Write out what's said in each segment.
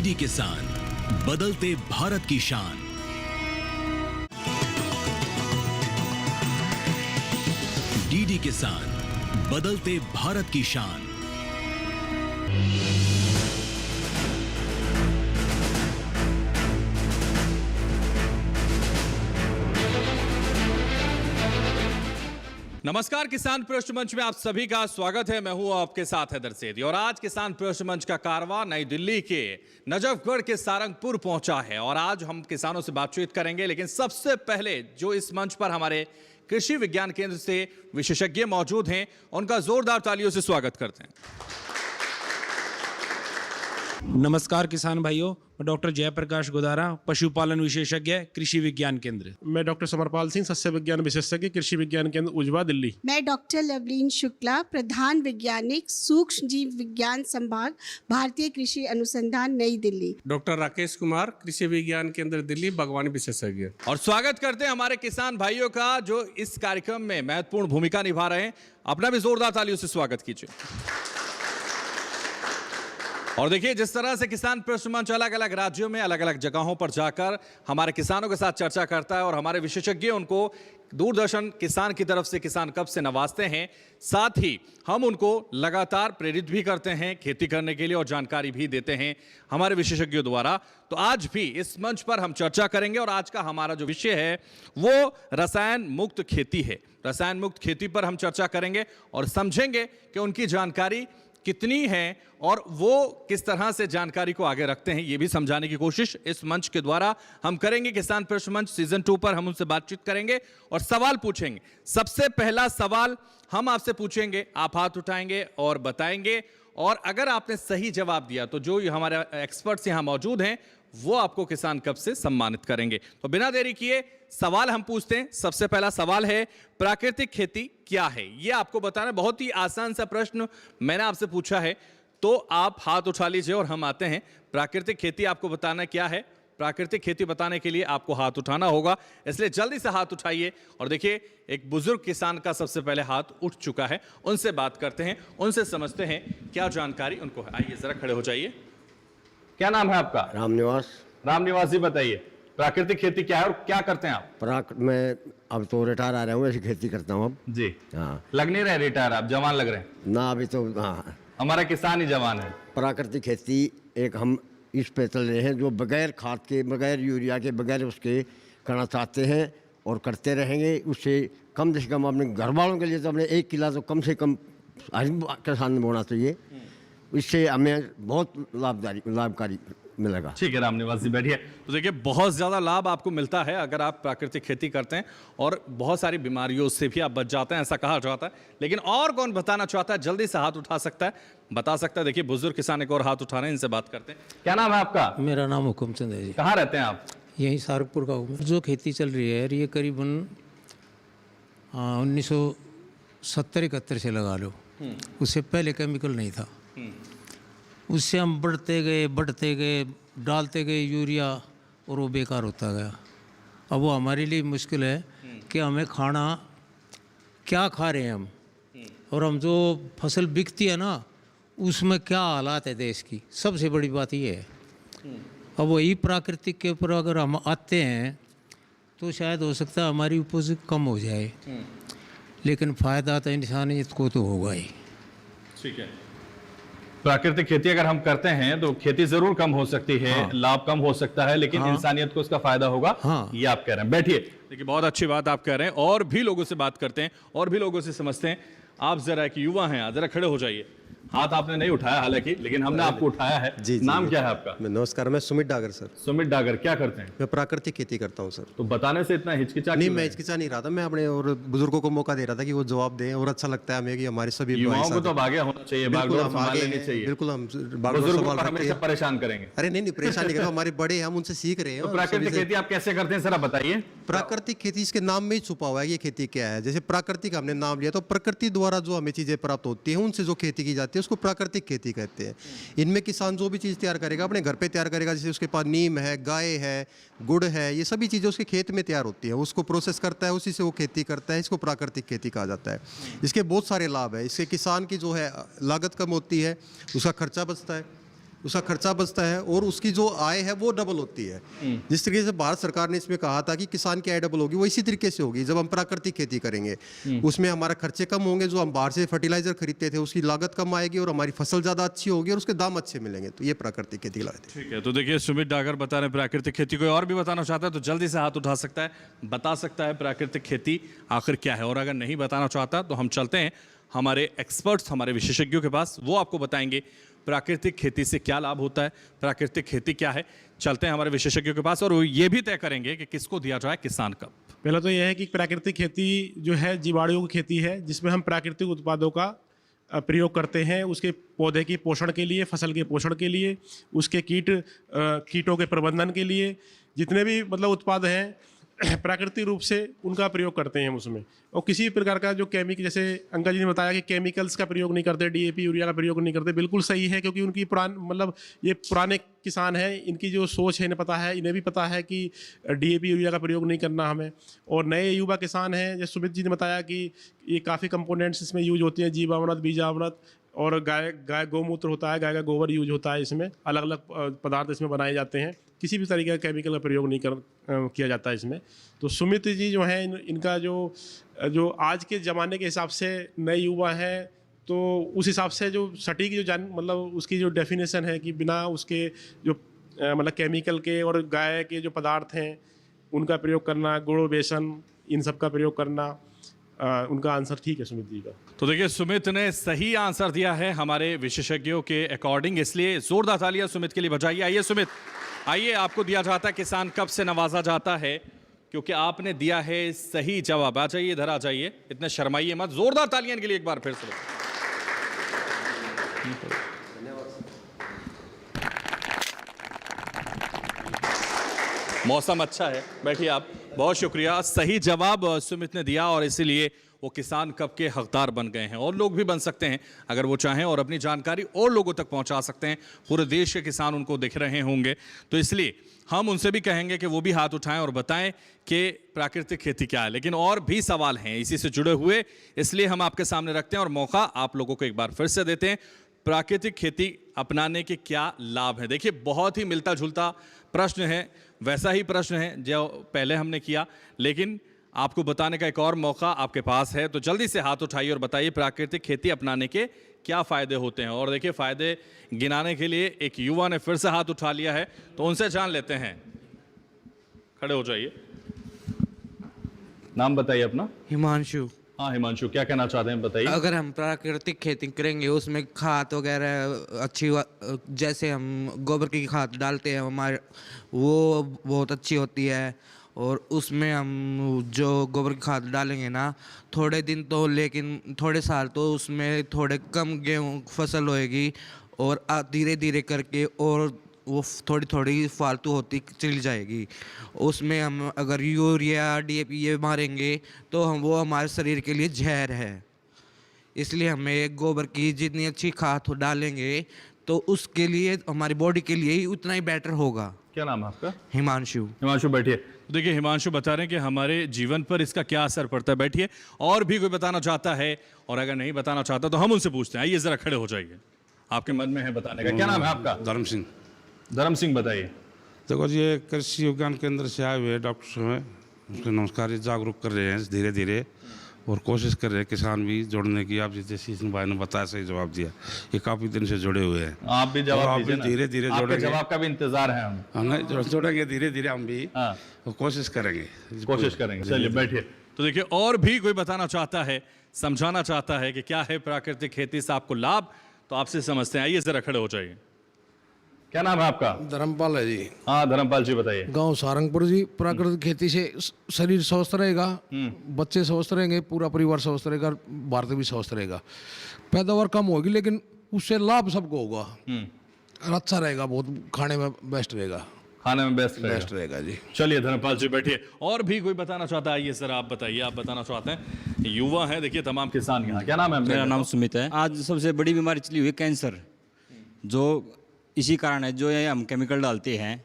DD किसान, बदलते भारत की शान। डीडी किसान, बदलते भारत की शान। नमस्कार, किसान पृष्ठ मंच में आप सभी का स्वागत है। मैं हूं आपके साथ हैदर सेठी और आज किसान पृष्ठ मंच का कारवां नई दिल्ली के नजफगढ़ के सारंगपुर पहुंचा है और आज हम किसानों से बातचीत करेंगे। लेकिन सबसे पहले जो इस मंच पर हमारे कृषि विज्ञान केंद्र से विशेषज्ञ मौजूद हैं, उनका जोरदार तालियों से स्वागत करते हैं। नमस्कार किसान भाइयों, मैं डॉक्टर जयप्रकाश गोदारा, पशुपालन विशेषज्ञ, कृषि विज्ञान केंद्र। मैं डॉक्टर समरपाल सिंह, सस्य विज्ञान विशेषज्ञ, कृषि विज्ञान केंद्र उजवा, दिल्ली। मैं डॉक्टर लवलीन शुक्ला, प्रधान वैज्ञानिक, सूक्ष्म जीव विज्ञान संभाग, भारतीय कृषि अनुसंधान, नई दिल्ली। डॉक्टर राकेश कुमार, कृषि विज्ञान केंद्र दिल्ली, बागवानी विशेषज्ञ। और स्वागत करते हैं हमारे किसान भाइयों का जो इस कार्यक्रम में महत्वपूर्ण भूमिका निभा रहे हैं। अपना भी जोरदार तालियों से स्वागत कीजिए। और देखिए, जिस तरह से किसान पृष्ठ मंच अलग अलग राज्यों में अलग अलग जगहों पर जाकर हमारे किसानों के साथ चर्चा करता है और हमारे विशेषज्ञ उनको दूरदर्शन किसान की तरफ से किसान कप से नवाजते हैं, साथ ही हम उनको लगातार प्रेरित भी करते हैं खेती करने के लिए और जानकारी भी देते हैं हमारे विशेषज्ञों द्वारा। तो आज भी इस मंच पर हम चर्चा करेंगे और आज का हमारा जो विषय है वो रसायन मुक्त खेती है। रसायन मुक्त खेती पर हम चर्चा करेंगे और समझेंगे कि उनकी जानकारी कितनी है और वो किस तरह से जानकारी को आगे रखते हैं, ये भी समझाने की कोशिश इस मंच के द्वारा हम करेंगे। किसान पृष्ठ मंच सीजन 2 पर हम उनसे बातचीत करेंगे और सवाल पूछेंगे। सबसे पहला सवाल हम आपसे पूछेंगे, आप हाथ उठाएंगे और बताएंगे, और अगर आपने सही जवाब दिया तो जो हमारे एक्सपर्ट्स यहाँ मौजूद हैं वो आपको किसान कप से सम्मानित करेंगे। तो बिना देरी किए सवाल हम पूछते हैं। सबसे पहला सवाल है, प्राकृतिक खेती क्या है? ये आपको बताना, बहुत ही आसान सा प्रश्न मैंने आपसे पूछा है, तो आप हाथ उठा लीजिए और हम आते हैं। प्राकृतिक खेती आपको बताना क्या है? प्राकृतिक खेती बताने के लिए आपको हाथ उठाना होगा, इसलिए जल्दी से हाथ उठाइए। और देखिए, एक बुजुर्ग किसान का सबसे पहले हाथ उठ चुका है, उनसे बात करते हैं, उनसे समझते हैं क्या जानकारी उनको है। आइए जरा खड़े हो जाइए। क्या नाम है आपका? रामनिवास। रामनिवास जी, बताइए प्राकृतिक खेती क्या है और क्या करते हैं आप? मैं अब तो रिटायर आ रहा हूँ, ऐसी खेती करता हूँ अब जी। हाँ। लग नहीं रहे रिटायर, आप जवान लग रहे हैं ना अभी तो। हाँ, हमारा किसान ही जवान है। प्राकृतिक खेती एक हम इस पे चल रहे हैं जो बगैर खाद के, बगैर यूरिया के, बगैर उसके करना चाहते हैं और करते रहेंगे। उससे कम से कम अपने घर वालों के लिए तो अपने 1 किला तो कम से कम हर किसान में होना चाहिए। इससे हमें बहुत लाभकारी मिलेगा। ठीक है रामनिवास जी, बैठिए। तो देखिए, बहुत ज़्यादा लाभ आपको मिलता है अगर आप प्राकृतिक खेती करते हैं और बहुत सारी बीमारियों से भी आप बच जाते हैं, ऐसा कहा जाता है। लेकिन और कौन बताना चाहता है? जल्दी से हाथ उठा सकता है, बता सकता है। देखिए, बुजुर्ग किसान एक और हाथ उठा रहे हैं, इनसे बात करते हैं। क्या नाम है आपका? मेरा नाम हुकुम चंद है जी। कहाँ रहते हैं आप? यहीं सारंगपुर का हूँ। जो खेती चल रही है ये करीबन 1970-71 से लगा लो। उससे पहले केमिकल नहीं था। उससे हम बढ़ते गए, डालते गए यूरिया, और वो बेकार होता गया। अब वो हमारे लिए मुश्किल है कि हमें खाना क्या खा रहे हैं हम, और हम जो फसल बिकती है ना उसमें क्या हालात है देश की। सबसे बड़ी बात ये है। अब वही प्राकृतिक के ऊपर अगर हम आते हैं तो शायद हो सकता है हमारी उपज कम हो जाए, लेकिन फ़ायदा तो इंसानियत को तो होगा ही। ठीक है, प्राकृतिक खेती अगर हम करते हैं तो खेती जरूर कम हो सकती है। हाँ। लाभ कम हो सकता है, लेकिन हाँ। इंसानियत को उसका फायदा होगा। हाँ। ये आप कह रहे हैं। बैठिए। देखिए, बहुत अच्छी बात आप कह रहे हैं। और भी लोगों से बात करते हैं और भी लोगों से समझते हैं। आप जरा एक युवा हैं, जरा खड़े हो जाइए। हाथ आपने नहीं उठाया हालांकि, लेकिन हमने आपको उठाया है। जी, नाम क्या है आपका? नमस्कार, मैं सुमित डागर सर। सुमित डागर, क्या करते हैं? मैं प्राकृतिक खेती करता हूँ सर। तो बताने से इतना हिचकिचा नहीं, मैं हिचकिचा नहीं रहा था। मैं अपने और बुजुर्गों को मौका दे रहा था कि वो जवाब दें, और अच्छा लगता है हमें कि हमारे सभी युवाओं को तो आगे होना चाहिए, बिल्कुल हम हमेशा परेशान करेंगे। अरे नहीं, परेशान नहीं करें, हमारे बड़े हम उनसे सीख रहे हैं। प्राकृतिक खेती आप कैसे करते हैं, जरा बताइए। प्राकृतिक खेती, इसके नाम में ही छुपा हुआ है ये खेती क्या है। जैसे प्राकृतिक हमने नाम लिया, तो प्रकृति द्वारा जो हमें चीजें प्राप्त होती हैं उनसे जो खेती की जाती है उसको प्राकृतिक खेती कहते हैं। इनमें किसान जो भी चीज़ तैयार करेगा अपने घर पे तैयार करेगा। जैसे उसके पास नीम है, गाय है, गुड़ है, ये सभी चीज़ें उसके खेत में तैयार होती है, उसको प्रोसेस करता है, उसी से वो खेती करता है। इसको प्राकृतिक खेती कहा जाता है। इसके बहुत सारे लाभ है। इससे किसान की जो है लागत कम होती है, उसका खर्चा बचता है, उसका खर्चा बचता है और उसकी जो आय है वो डबल होती है। जिस तरीके से भारत सरकार ने इसमें कहा था कि किसान की आय डबल होगी, वो इसी तरीके से होगी जब हम प्राकृतिक खेती करेंगे। उसमें हमारा खर्चे कम होंगे, जो हम बाहर से फर्टिलाइजर खरीदते थे उसकी लागत कम आएगी और हमारी फसल ज़्यादा अच्छी होगी और उसके दाम अच्छे मिलेंगे। तो ये प्राकृतिक खेती की लागत है। ठीक है, तो देखिए सुमित डागर बता रहे हैं प्राकृतिक खेती। कोई और भी बताना चाहता है तो जल्दी से हाथ उठा सकता है, बता सकता है प्राकृतिक खेती आखिर क्या है। और अगर नहीं बताना चाहता तो हम चलते हैं हमारे एक्सपर्ट्स, हमारे विशेषज्ञों के पास। वो आपको बताएंगे प्राकृतिक खेती से क्या लाभ होता है, प्राकृतिक खेती क्या है। चलते हैं हमारे विशेषज्ञों के पास और वो ये भी तय करेंगे कि किसको दिया जाए किसान कब। पहला तो यह है कि प्राकृतिक खेती जो है जीवाणुओं की खेती है, जिसमें हम प्राकृतिक उत्पादों का प्रयोग करते हैं उसके पौधे की पोषण के लिए, फसल के पोषण के लिए, उसके कीटों के प्रबंधन के लिए। जितने भी मतलब उत्पाद हैं प्राकृतिक रूप से उनका प्रयोग करते हैं हम उसमें। और किसी भी प्रकार का जो केमिकल, जैसे अंकल जी ने बताया कि केमिकल्स का प्रयोग नहीं करते, डीएपी यूरिया का प्रयोग नहीं करते, बिल्कुल सही है। क्योंकि उनकी ये पुराने किसान हैं, इनकी जो सोच है इन्हें पता है, इन्हें भी पता है कि डीएपी यूरिया का प्रयोग नहीं करना हमें। और नए युवा किसान हैं, जैसे सुमित जी ने बताया कि ये काफ़ी कंपोनेंट्स इसमें यूज होती हैं, जीवामृत, बीजामृत और गाय गौमूत्र होता है, गाय का गोबर यूज होता है। इसमें अलग अलग पदार्थ इसमें बनाए जाते हैं, किसी भी तरीके का केमिकल का प्रयोग नहीं किया जाता है इसमें। तो सुमित जी जो हैं इनका जो आज के ज़माने के हिसाब से नए युवा हैं, तो उस हिसाब से जो सटीक जो मतलब उसकी जो डेफिनेशन है कि बिना उसके जो मतलब केमिकल के और गाय के जो पदार्थ हैं उनका प्रयोग करना, गुड़ बेसन इन सब का प्रयोग करना, उनका आंसर ठीक है सुमित जी का। तो देखिए सुमित ने सही आंसर दिया है हमारे विशेषज्ञों के अकॉर्डिंग, इसलिए जोरदार तालियां सुमित के लिए बजाइए। आइए सुमित, आइए, आपको दिया जाता है किसान कब से नवाजा जाता है, क्योंकि आपने दिया है सही जवाब। आ जाइए, इधर आ जाइए, इतने शर्माइए मत। जोरदार तालियां इनके लिए एक बार फिर से। मौसम अच्छा है, बैठिए आप। बहुत शुक्रिया, सही जवाब सुमित ने दिया और इसीलिए वो किसान कप के हकदार बन गए हैं। और लोग भी बन सकते हैं अगर वो चाहें और अपनी जानकारी और लोगों तक पहुंचा सकते हैं। पूरे देश के किसान उनको दिख रहे होंगे, तो इसलिए हम उनसे भी कहेंगे कि वो भी हाथ उठाएं और बताएं कि प्राकृतिक खेती क्या है। लेकिन और भी सवाल हैं इसी से जुड़े हुए, इसलिए हम आपके सामने रखते हैं और मौका आप लोगों को एक बार फिर से देते हैं। प्राकृतिक खेती अपनाने के क्या लाभ हैं? देखिए बहुत ही मिलता जुलता प्रश्न है, वैसा ही प्रश्न है जो पहले हमने किया, लेकिन आपको बताने का एक और मौका आपके पास है। तो जल्दी से हाथ उठाइए और बताइए प्राकृतिक खेती अपनाने के क्या फ़ायदे होते हैं। और देखिए फ़ायदे गिनाने के लिए एक युवा ने फिर से हाथ उठा लिया है, तो उनसे जान लेते हैं। खड़े हो जाइए, नाम बताइए अपना। हिमांशु। हाँ हिमांशु, क्या कहना चाहते हैं बताइए। अगर हम प्राकृतिक खेती करेंगे उसमें खाद वगैरह अच्छी, जैसे हम गोबर की खाद डालते हैं हमारे, वो बहुत अच्छी होती है। और उसमें हम जो गोबर की खाद डालेंगे ना, थोड़े दिन तो, लेकिन थोड़े साल तो उसमें थोड़े कम गेहूँ फसल होएगी और धीरे धीरे करके और वो थोड़ी थोड़ी फालतू होती चली जाएगी। उसमें हम अगर यूरिया डीएपी ये मारेंगे तो वो हमारे शरीर के लिए जहर है। इसलिए हमें गोबर की जितनी अच्छी खाद डालेंगे तो उसके लिए, हमारी बॉडी के लिए ही उतना ही बेटर होगा। क्या नाम है आपका? हिमांशु। हिमांशु बैठिए। तो देखिए हिमांशु बता रहे हैं कि हमारे जीवन पर इसका क्या असर पड़ता है। बैठिए, और भी कोई बताना चाहता है, और अगर नहीं बताना चाहता तो हम उनसे पूछते हैं। आइए जरा खड़े हो जाइए, आपके मन में है बताने का। क्या नाम है आपका? धर्म सिंह। धर्म सिंह बताइए। देखो जी, ये कृषि विज्ञान केंद्र से आए हुए डॉक्टर हैं, उनके नमस्कार, ये जागरूक कर रहे हैं धीरे धीरे और कोशिश कर रहे हैं किसान भी जोड़ने की। आप जैसे इस भाई ने बताया, सही जवाब दिया, ये काफी दिन से जुड़े हुए हैं। आप भी जवाब दीजिए ना। धीरे धीरे जोड़ेंगे, जवाब का भी इंतजार है हम जोड़ेंगे धीरे धीरे हम भी। कोशिश करेंगे, चलिए बैठिए। तो देखिए और भी कोई बताना चाहता है, समझाना चाहता है कि क्या है प्राकृतिक खेती से आपको लाभ, तो आपसे समझते हैं। आइए जरा खड़े हो जाइए। क्या नाम है आपका? धर्मपाल है जी। हाँ धर्मपाल जी बताइए। गांव सारंगपुर जी। प्राकृतिक खेती से शरीर स्वस्थ रहेगा, बच्चे स्वस्थ रहेंगे, पूरा परिवार स्वस्थ रहेगा, भारत भी स्वस्थ रहेगा। पैदावार कम होगी लेकिन उससे लाभ सबको होगा और अच्छा रहेगा, बहुत खाने में बेस्ट रहेगा। खाने में बेस्ट रहेगा जी। चलिए धर्मपाल जी बैठिए। और भी कोई बताना चाहता है? आइए सर आप बताइए, आप बताना चाहते हैं। युवा है, देखिए तमाम किसान यहाँ। क्या नाम है? मेरा नाम सुमित है। आज सबसे बड़ी बीमारी चली हुई है कैंसर, जो इसी कारण है, जो ये हम केमिकल डालते हैं,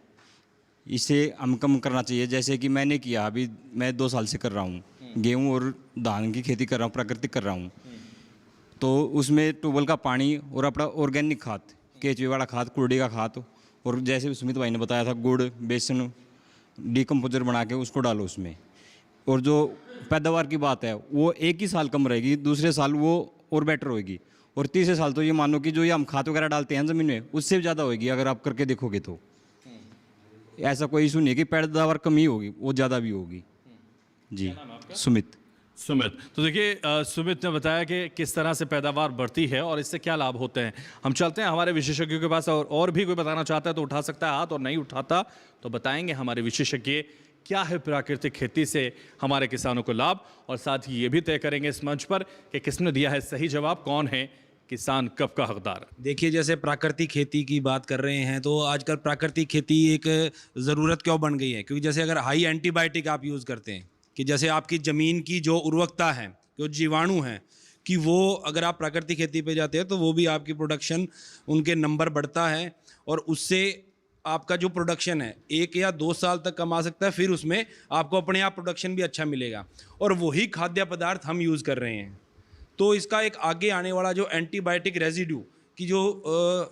इसे हम कम करना चाहिए। जैसे कि मैंने किया, अभी मैं 2 साल से कर रहा हूँ, गेहूँ और धान की खेती कर रहा हूँ, प्राकृतिक कर रहा हूँ। तो उसमें ट्यूबवेल का पानी और अपना ऑर्गेनिक खाद केचुए वाला खाद, कुर्डी का खाद, और जैसे सुमित भाई ने बताया था गुड़, बेसन डिकम्पोजर बना के उसको डालो उसमें। और जो पैदावार की बात है वो एक ही साल कम रहेगी, दूसरे साल वो और बेटर होएगी, और तीसरे साल तो ये मानो कि जो ये हम खाद वगैरह डालते हैं ज़मीन में उससे भी ज़्यादा होएगी अगर आप करके देखोगे तो। ऐसा कोई इशू नहीं है कि पैदावार कम ही होगी, वो ज़्यादा भी होगी। जी सुमित। तो देखिए सुमित ने बताया कि किस तरह से पैदावार बढ़ती है और इससे क्या लाभ होते हैं। हम चलते हैं हमारे विशेषज्ञों के पास, और भी कोई बताना चाहता है तो उठा सकता है हाथ, और नहीं उठाता तो बताएंगे हमारे विशेषज्ञ क्या है प्राकृतिक खेती से हमारे किसानों को लाभ, और साथ ही ये भी तय करेंगे इस मंच पर कि किसने दिया है सही जवाब, कौन है किसान कब का हकदार। देखिए, जैसे प्राकृतिक खेती की बात कर रहे हैं तो आजकल प्राकृतिक खेती एक ज़रूरत क्यों बन गई है, क्योंकि जैसे अगर हाई एंटीबायोटिक आप यूज़ करते हैं कि जैसे आपकी ज़मीन की जो उर्वरकता है, जो जीवाणु हैं कि वो अगर आप प्राकृतिक खेती पे जाते हैं तो वो भी आपकी प्रोडक्शन, उनके नंबर बढ़ता है, और उससे आपका जो प्रोडक्शन है 1 या 2 साल तक कमा सकता है, फिर उसमें आपको अपने आप प्रोडक्शन भी अच्छा मिलेगा। और वही खाद्य पदार्थ हम यूज़ कर रहे हैं, तो इसका एक आगे आने वाला जो एंटीबायोटिक रेजिड्यू की जो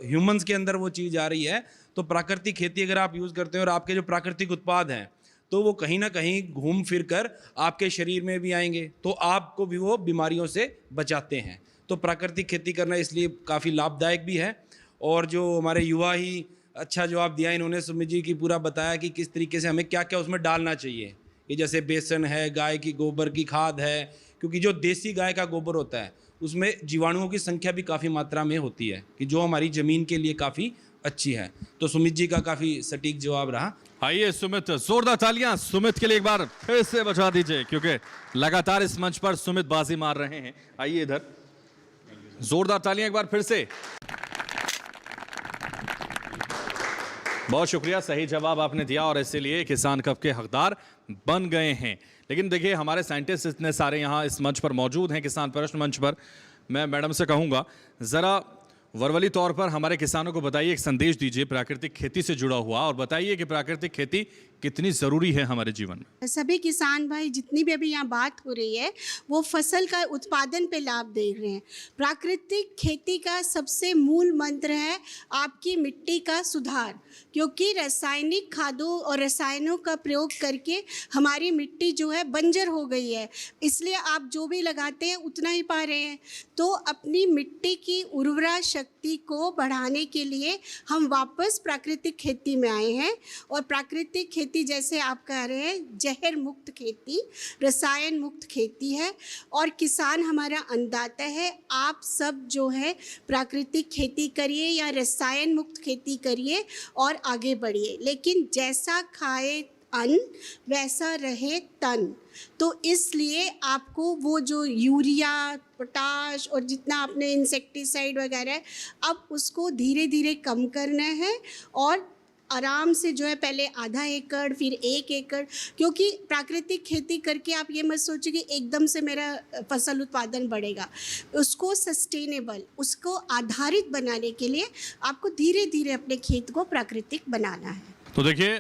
ह्यूमंस के अंदर वो चीज़ आ रही है, तो प्राकृतिक खेती अगर आप यूज़ करते हैं और आपके जो प्राकृतिक उत्पाद हैं तो वो कहीं ना कहीं घूम फिर कर आपके शरीर में भी आएंगे, तो आपको भी वो बीमारियों से बचाते हैं। तो प्राकृतिक खेती करना इसलिए काफ़ी लाभदायक भी है। और जो हमारे युवा ही अच्छा जवाब दिया इन्होंने, सुमित जी की पूरा बताया कि किस तरीके से हमें क्या क्या उसमें डालना चाहिए, कि जैसे बेसन है, गाय की गोबर की खाद है, क्योंकि जो देसी गाय का गोबर होता है उसमें जीवाणुओं की संख्या भी काफ़ी मात्रा में होती है, कि जो हमारी ज़मीन के लिए काफ़ी अच्छी है। तो सुमित जी का काफ़ी सटीक जवाब रहा। आइए सुमित, जोरदार तालियां सुमित के लिए एक बार फिर से बजा दीजिए, क्योंकि लगातार इस मंच पर सुमित बाजी मार रहे हैं। आइए इधर, जोरदार तालियां एक बार फिर से। बहुत शुक्रिया, सही जवाब आपने दिया और इसीलिए किसान कप के हकदार बन गए हैं। लेकिन देखिए हमारे साइंटिस्ट इतने सारे यहाँ इस मंच पर मौजूद हैं, किसान प्रश्न मंच पर। मैं मैडम से कहूँगा ज़रा वर्बली तौर पर हमारे किसानों को बताइए, एक संदेश दीजिए प्राकृतिक खेती से जुड़ा हुआ, और बताइए कि प्राकृतिक खेती कितनी ज़रूरी है हमारे जीवन में। सभी किसान भाई जितनी भी अभी यहाँ बात हो रही है वो फसल का उत्पादन पे लाभ देख रहे हैं। प्राकृतिक खेती का सबसे मूल मंत्र है आपकी मिट्टी का सुधार, क्योंकि रासायनिक खादों और रसायनों का प्रयोग करके हमारी मिट्टी जो है बंजर हो गई है, इसलिए आप जो भी लगाते हैं उतना ही पा रहे हैं। तो अपनी मिट्टी की उर्वरा शक्ति को बढ़ाने के लिए हम वापस प्राकृतिक खेती में आए हैं। और प्राकृतिक खेती जैसे आप कह रहे हैं जहर मुक्त खेती, रसायन मुक्त खेती है, और किसान हमारा अन्नदाता है। आप सब जो है प्राकृतिक खेती करिए या रसायन मुक्त खेती करिए और आगे बढ़िए, लेकिन जैसा खाए अन्न वैसा रहे तन। तो इसलिए आपको वो जो यूरिया, पोटाश और जितना आपने इंसेक्टिसाइड वगैरह है, अब उसको धीरे धीरे कम करना है और आराम से जो है पहले आधा एकड़ फिर 1 एकड़, क्योंकि प्राकृतिक खेती करके आप ये मत सोचिए कि एकदम से मेरा फसल उत्पादन बढ़ेगा। उसको सस्टेनेबल, उसको आधारित बनाने के लिए आपको धीरे धीरे अपने खेत को प्राकृतिक बनाना है। तो देखिए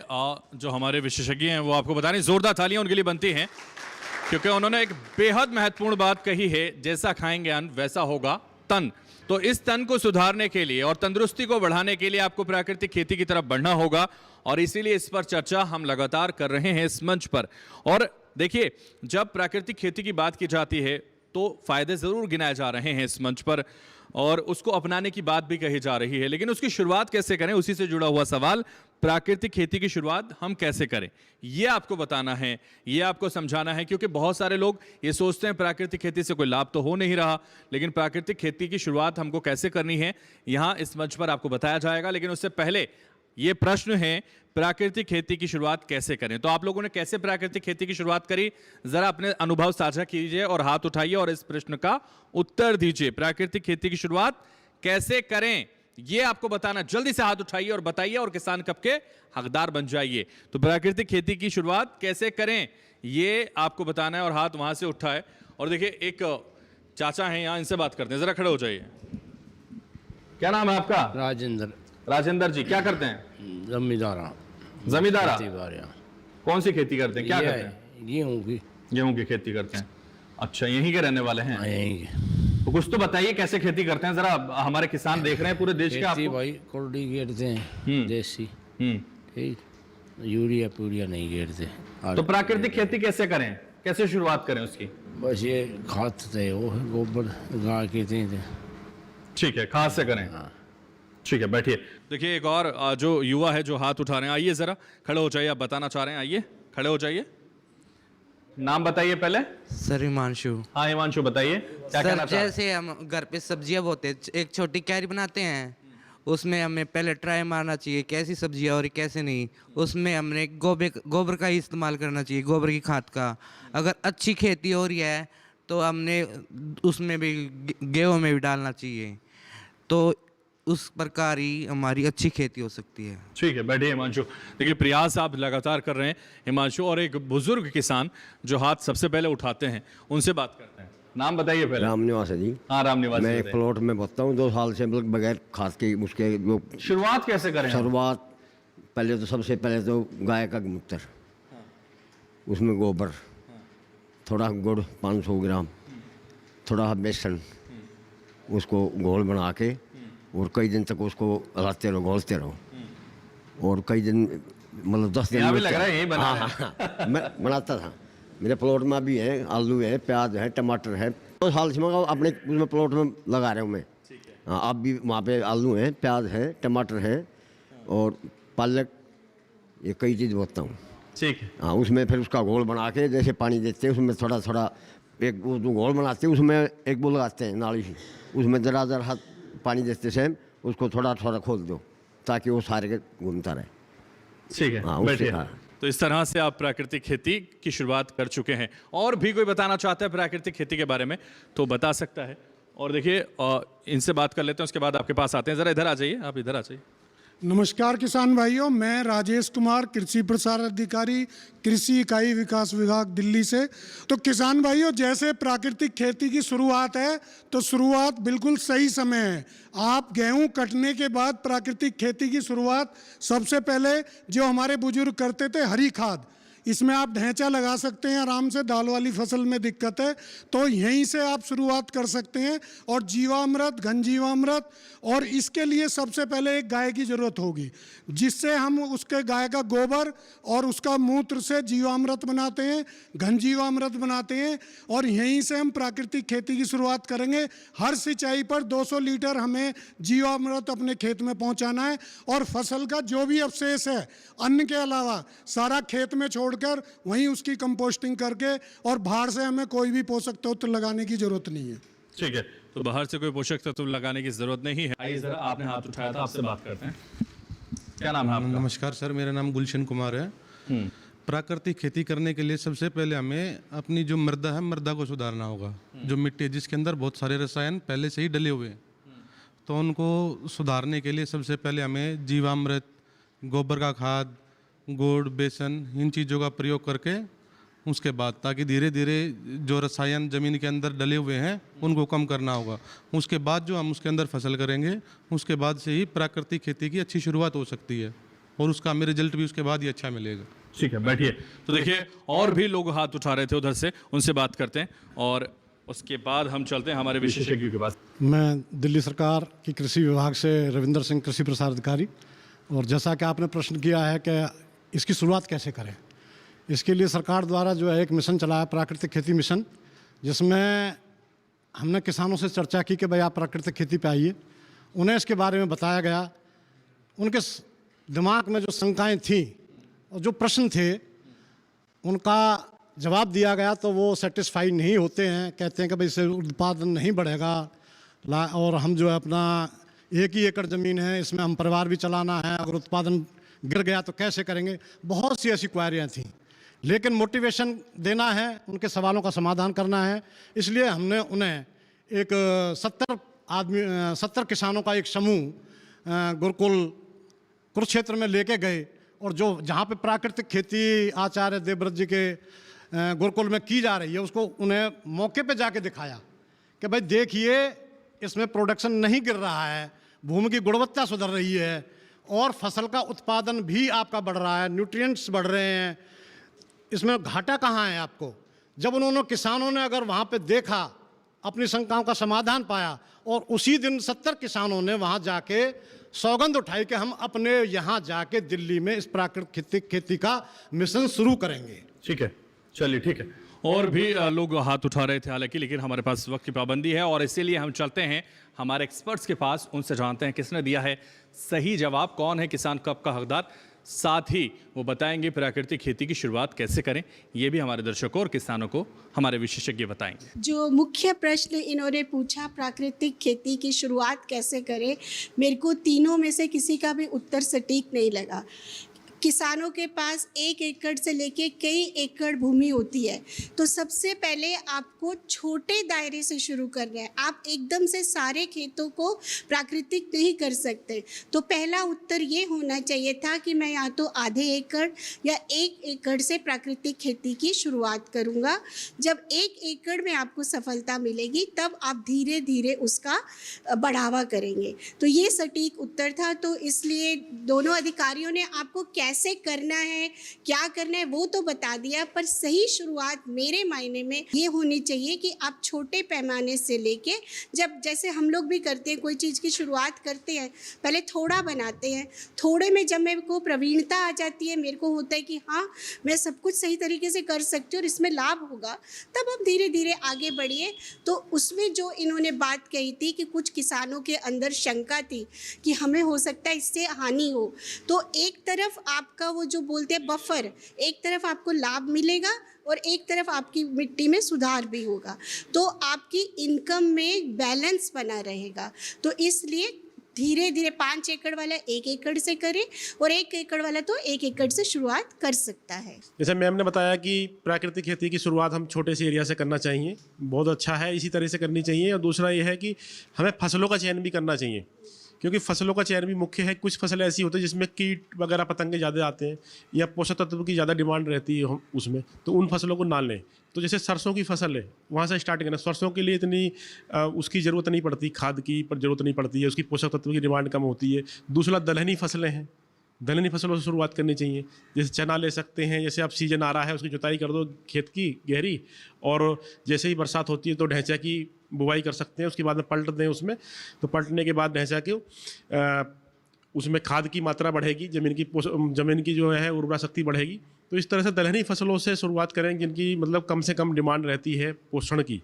जो हमारे विशेषज्ञ हैं वो आपको बता रहे हैं, जोरदार तालियां उनके लिए बनती हैं, क्योंकि उन्होंने एक बेहद महत्वपूर्ण बात कही है, जैसा खाएंगे अन्न वैसा होगा तन। तो इस तन को सुधारने के लिए और तंदुरुस्ती को बढ़ाने के लिए आपको प्राकृतिक खेती की तरफ बढ़ना होगा, और इसीलिए इस पर चर्चा हम लगातार कर रहे हैं इस मंच पर। और देखिए जब प्राकृतिक खेती की बात की जाती है तो फायदे ज़रूर गिनाए जा रहे हैं इस मंच पर, और उसको अपनाने की बात भी कही जा रही है, लेकिन उसकी शुरुआत कैसे करें, उसी से जुड़ा हुआ सवाल, प्राकृतिक खेती की शुरुआत हम कैसे करें, ये आपको बताना है, ये आपको समझाना है। क्योंकि बहुत सारे लोग ये सोचते हैं प्राकृतिक खेती से कोई लाभ तो हो नहीं रहा, लेकिन प्राकृतिक खेती की शुरुआत हमको कैसे करनी है यहाँ इस मंच पर आपको बताया जाएगा। लेकिन उससे पहले ये प्रश्न है, प्राकृतिक खेती की शुरुआत कैसे करें। तो आप लोगों ने कैसे प्राकृतिक खेती की शुरुआत करी, जरा अपने अनुभव साझा कीजिए और हाथ उठाइए और इस प्रश्न का उत्तर दीजिए। प्राकृतिक खेती की शुरुआत कैसे करें ये आपको बताना, जल्दी से हाथ उठाइए और बताइए और किसान कप के हकदार बन जाइए। तो प्राकृतिक खेती की शुरुआत कैसे करें ये आपको बताना है, और हाथ वहां से उठा है। और देखिए एक चाचा हैं यहाँ, इनसे बात करते हैं, जरा खड़े हो जाइए। क्या नाम है आपका? राजेंद्र। राजेंद्र जी, क्या करते हैं? जमींदारा। जमींदारा, कौन सी खेती करते हैं, क्या करते हैं? गेहूं की। गेहूं की खेती करते हैं। अच्छा, यहीं के रहने वाले हैं? यहीं के। तो कुछ तो बताइए कैसे खेती करते हैं, जरा हमारे किसान देख रहे हैं पूरे देश के। खेती आपको भाई कोल्डी गेरते हैं देसी, ठीक, यूरिया पूरिया नहीं गेरते। तो प्राकृतिक खेती कैसे करें, कैसे शुरुआत करें उसकी? बस ये खाद थे, वो है गोबर गाय की थी। ठीक है, खाद से करें। ठीक है, बैठिए। देखिए एक और जो युवा है जो हाथ उठा रहे हैं, आइए जरा खड़े हो जाइए, आप बताना चाह रहे हैं, आइए खड़े हो जाइए। नाम बताइए पहले। सर हिमांशु। हाँ हिमांशु, बताइए क्या कहना चाह रहे हैं? जैसे हम घर पे सब्जियां बोते हैं, एक छोटी क्यारी बनाते हैं, उसमें हमें पहले ट्राई मारना चाहिए कैसी सब्जियां और कैसे नहीं। उसमें हमने गोबर का ही इस्तेमाल करना चाहिए, गोबर की खाद का। अगर अच्छी खेती हो रही है तो हमने उसमें भी गेहूं में भी डालना चाहिए, तो उस प्रकार ही हमारी अच्छी खेती हो सकती है। ठीक है, बैठिए हिमांशु। देखिए प्रयास आप लगातार कर रहे हैं हिमांशु, और एक बुजुर्ग किसान जो हाथ सबसे पहले उठाते हैं उनसे बात करते हैं। नाम बताइए पहले। राम निवास है जी। हाँ राम निवास। मैं एक प्लॉट में बोता हूँ 2 साल से, मतलब बगैर खाद के। उसके जो शुरुआत कैसे करें? शुरुआत पहले तो सबसे पहले तो गाय का मूत्र, उसमें गोबर, थोड़ा गुड़ 500 ग्राम, थोड़ा बेसन, उसको घोल बना के और कई दिन तक उसको हलाते रहो, घोलते रहो। और कई दिन मतलब 10 दिन भी लग रहा है यही बना हाँ, हाँ, मैं बनाता था। मेरे प्लॉट में भी है, आलू है, प्याज है, टमाटर है। 2 साल से मैं अपने उसमें प्लॉट में लगा रहा हूँ मैं। हाँ, अब भी वहाँ पे आलू है, प्याज है, टमाटर है और पालक, ये कई चीज़ बोता हूँ। ठीक है। हाँ, उसमें फिर उसका घोल बना के जैसे पानी देते हैं, उसमें थोड़ा थोड़ा एक वो जो घोल बनाते हैं उसमें एक वो लगाते हैं नाली ही, उसमें ज़रा हाथ पानी देते सेम, उसको थोड़ा थोड़ा खोल दो ताकि वो सारे के घूमता रहे। ठीक है, हाँ, बैठिए। हाँ। तो इस तरह से आप प्राकृतिक खेती की शुरुआत कर चुके हैं। और भी कोई बताना चाहता है प्राकृतिक खेती के बारे में तो बता सकता है। और देखिए इनसे बात कर लेते हैं, उसके बाद आपके पास आते हैं। जरा इधर आ जाइए, आप इधर आ जाइए। नमस्कार किसान भाइयों, मैं राजेश कुमार, कृषि प्रसार अधिकारी, कृषि इकाई विकास विभाग दिल्ली से। तो किसान भाइयों, जैसे प्राकृतिक खेती की शुरुआत है तो शुरुआत बिल्कुल सही समय है। आप गेहूं कटने के बाद प्राकृतिक खेती की शुरुआत सबसे पहले जो हमारे बुजुर्ग करते थे, हरी खाद, इसमें आप ढैंचा लगा सकते हैं आराम से। दाल वाली फसल में दिक्कत है तो यहीं से आप शुरुआत कर सकते हैं। और जीवामृत, घन जीवामृत, और इसके लिए सबसे पहले एक गाय की ज़रूरत होगी, जिससे हम उसके गाय का गोबर और उसका मूत्र से जीवामृत बनाते हैं, घन जीवामृत बनाते हैं। और यहीं से हम प्राकृतिक खेती की शुरुआत करेंगे। हर सिंचाई पर 200 लीटर हमें जीवामृत अपने खेत में पहुंचाना है। और फसल का जो भी अवशेष है अन्न के अलावा सारा खेत में छोड़कर वहीं उसकी कंपोस्टिंग करके, और बाहर से हमें कोई भी पोषक तत्व लगाने की जरूरत नहीं है। ठीक है, तो बाहर से कोई पोषक तत्व लगाने की जरूरत नहीं है। आइए जरा, आपने हाथ उठाया था, आपसे बात करते हैं। क्या नाम है आपका? नमस्कार सर, मेरा नाम गुलशन कुमार है। प्राकृतिक खेती करने के लिए सबसे पहले हमें अपनी जो मृदा है, मृदा को सुधारना होगा। जो मिट्टी है जिसके अंदर बहुत सारे रसायन पहले से ही डले हुए हैं, तो उनको सुधारने के लिए सबसे पहले हमें जीवामृत, गोबर का खाद, गुड़, बेसन, इन चीज़ों का प्रयोग करके उसके बाद, ताकि धीरे धीरे जो रसायन ज़मीन के अंदर डले हुए हैं उनको कम करना होगा। उसके बाद जो हम उसके अंदर फसल करेंगे, उसके बाद से ही प्राकृतिक खेती की अच्छी शुरुआत हो सकती है, और उसका हमें रिजल्ट भी उसके बाद ही अच्छा मिलेगा। ठीक है, बैठिए। तो देखिए और भी लोग हाथ उठा रहे थे उधर से, उनसे बात करते हैं और उसके बाद हम चलते हैं हमारे विशेषज्ञों के पास। मैं दिल्ली सरकार की कृषि विभाग से रविंदर सिंह, कृषि प्रसार अधिकारी। और जैसा कि आपने प्रश्न किया है कि इसकी शुरुआत कैसे करें, इसके लिए सरकार द्वारा जो है एक मिशन चला है, प्राकृतिक खेती मिशन, जिसमें हमने किसानों से चर्चा की कि भाई आप प्राकृतिक खेती पे आइए। उन्हें इसके बारे में बताया गया। उनके दिमाग में जो शंकाएं थीं और जो प्रश्न थे उनका जवाब दिया गया, तो वो सेटिस्फाई नहीं होते हैं। कहते हैं कि भाई इससे उत्पादन नहीं बढ़ेगा, और हम जो है अपना 1 ही एकड़ ज़मीन है, इसमें हम परिवार भी चलाना है, अगर उत्पादन गिर गया तो कैसे करेंगे। बहुत सी ऐसी क्वायरियाँ थीं, लेकिन मोटिवेशन देना है, उनके सवालों का समाधान करना है। इसलिए हमने उन्हें एक 70 किसानों का एक समूह गुरुकुल कुरुक्षेत्र में लेके गए, और जो जहाँ पे प्राकृतिक खेती आचार्य देवव्रत जी के गुरुकुल में की जा रही है, उसको उन्हें मौके पे जाके दिखाया कि भाई देखिए, इसमें प्रोडक्शन नहीं गिर रहा है, भूमि की गुणवत्ता सुधर रही है, और फसल का उत्पादन भी आपका बढ़ रहा है, न्यूट्रिएंट्स बढ़ रहे हैं, इसमें घाटा कहाँ है आपको। जब उन्होंने किसानों ने अगर वहाँ पे देखा अपनी शंकाओं का समाधान पाया और उसी दिन 70 किसानों ने वहाँ जाके सौगंध उठाई कि हम अपने यहाँ जाके दिल्ली में इस प्राकृतिक खेती का मिशन शुरू करेंगे। ठीक है, चलिए ठीक है। और भी लोग हाथ उठा रहे थे हालांकि, लेकिन हमारे पास वक्त की पाबंदी है और इसीलिए हम चलते हैं हमारे एक्सपर्ट्स के पास, उनसे जानते हैं किसने दिया है सही जवाब, कौन है किसान कप का हकदार, साथ ही वो बताएंगे प्राकृतिक खेती की शुरुआत कैसे करें, ये भी हमारे दर्शकों और किसानों को हमारे विशेषज्ञ बताएंगे। जो मुख्य प्रश्न इन्होंने पूछा प्राकृतिक खेती की शुरुआत कैसे करें, मेरे को तीनों में से किसी का भी उत्तर सटीक नहीं लगा। किसानों के पास 1 एकड़ से लेके कई एकड़ भूमि होती है, तो सबसे पहले आपको छोटे दायरे से शुरू करना है। आप एकदम से सारे खेतों को प्राकृतिक नहीं कर सकते। तो पहला उत्तर ये होना चाहिए था कि मैं या तो आधे एकड़ या 1 एकड़ से प्राकृतिक खेती की शुरुआत करूँगा। जब 1 एकड़ में आपको सफलता मिलेगी तब आप धीरे धीरे उसका बढ़ावा करेंगे। तो ये सटीक उत्तर था। तो इसलिए दोनों अधिकारियों ने आपको कैसे करना है, क्या करना है वो तो बता दिया, पर सही शुरुआत मेरे मायने में ये होनी चाहिए कि आप छोटे पैमाने से लेके, जब जैसे हम लोग भी करते हैं कोई चीज़ की शुरुआत करते हैं, पहले थोड़ा बनाते हैं, थोड़े में जब मेरे को प्रवीणता आ जाती है, मेरे को होता है कि हाँ मैं सब कुछ सही तरीके से कर सकती हूँ और इसमें लाभ होगा, तब आप धीरे धीरे आगे बढ़िए। तो उसमें जो इन्होंने बात कही थी कि कुछ किसानों के अंदर शंका थी कि हमें हो सकता है इससे हानि हो, तो एक तरफ आपका वो जो बोलते हैं बफर, एक तरफ आपको लाभ मिलेगा और एक तरफ आपकी मिट्टी में सुधार भी होगा, तो आपकी इनकम में बैलेंस बना रहेगा। तो इसलिए धीरे धीरे 5 एकड़ वाला 1 एकड़ से करे और 1 एकड़ वाला तो 1 एकड़ से शुरुआत कर सकता है। जैसे मैम ने बताया कि प्राकृतिक खेती की शुरुआत हम छोटे से एरिया से करना चाहिए, बहुत अच्छा है, इसी तरह से करनी चाहिए। और दूसरा ये है कि हमें फसलों का चयन भी करना चाहिए, क्योंकि फसलों का चयन भी मुख्य है। कुछ फसलें ऐसी होती है जिसमें कीट वगैरह पतंगे ज़्यादा आते हैं या पोषक तत्व की ज़्यादा डिमांड रहती है उसमें, तो उन फसलों को ना लें। तो जैसे सरसों की फसल है, वहाँ से स्टार्ट करना। सरसों के लिए इतनी उसकी ज़रूरत नहीं पड़ती, खाद की पर ज़रूरत नहीं पड़ती है, उसकी पोषक तत्व की डिमांड कम होती है। दूसरा दलहनी फसलें हैं, दलहनी फसलों से शुरुआत करनी चाहिए। जैसे चना ले सकते हैं, जैसे अब सीजन आ रहा है उसकी जुताई कर दो खेत की गहरी, और जैसे ही बरसात होती है तो ढैंचा की बुवाई कर सकते हैं। उसके बाद में पलट दें उसमें, तो पलटने के बाद ढैंचा के उसमें खाद की मात्रा बढ़ेगी, ज़मीन की जो है उर्वरा शक्ति बढ़ेगी। तो इस तरह से दलहनी फसलों से शुरुआत करें जिनकी मतलब कम से कम डिमांड रहती है पोषण की।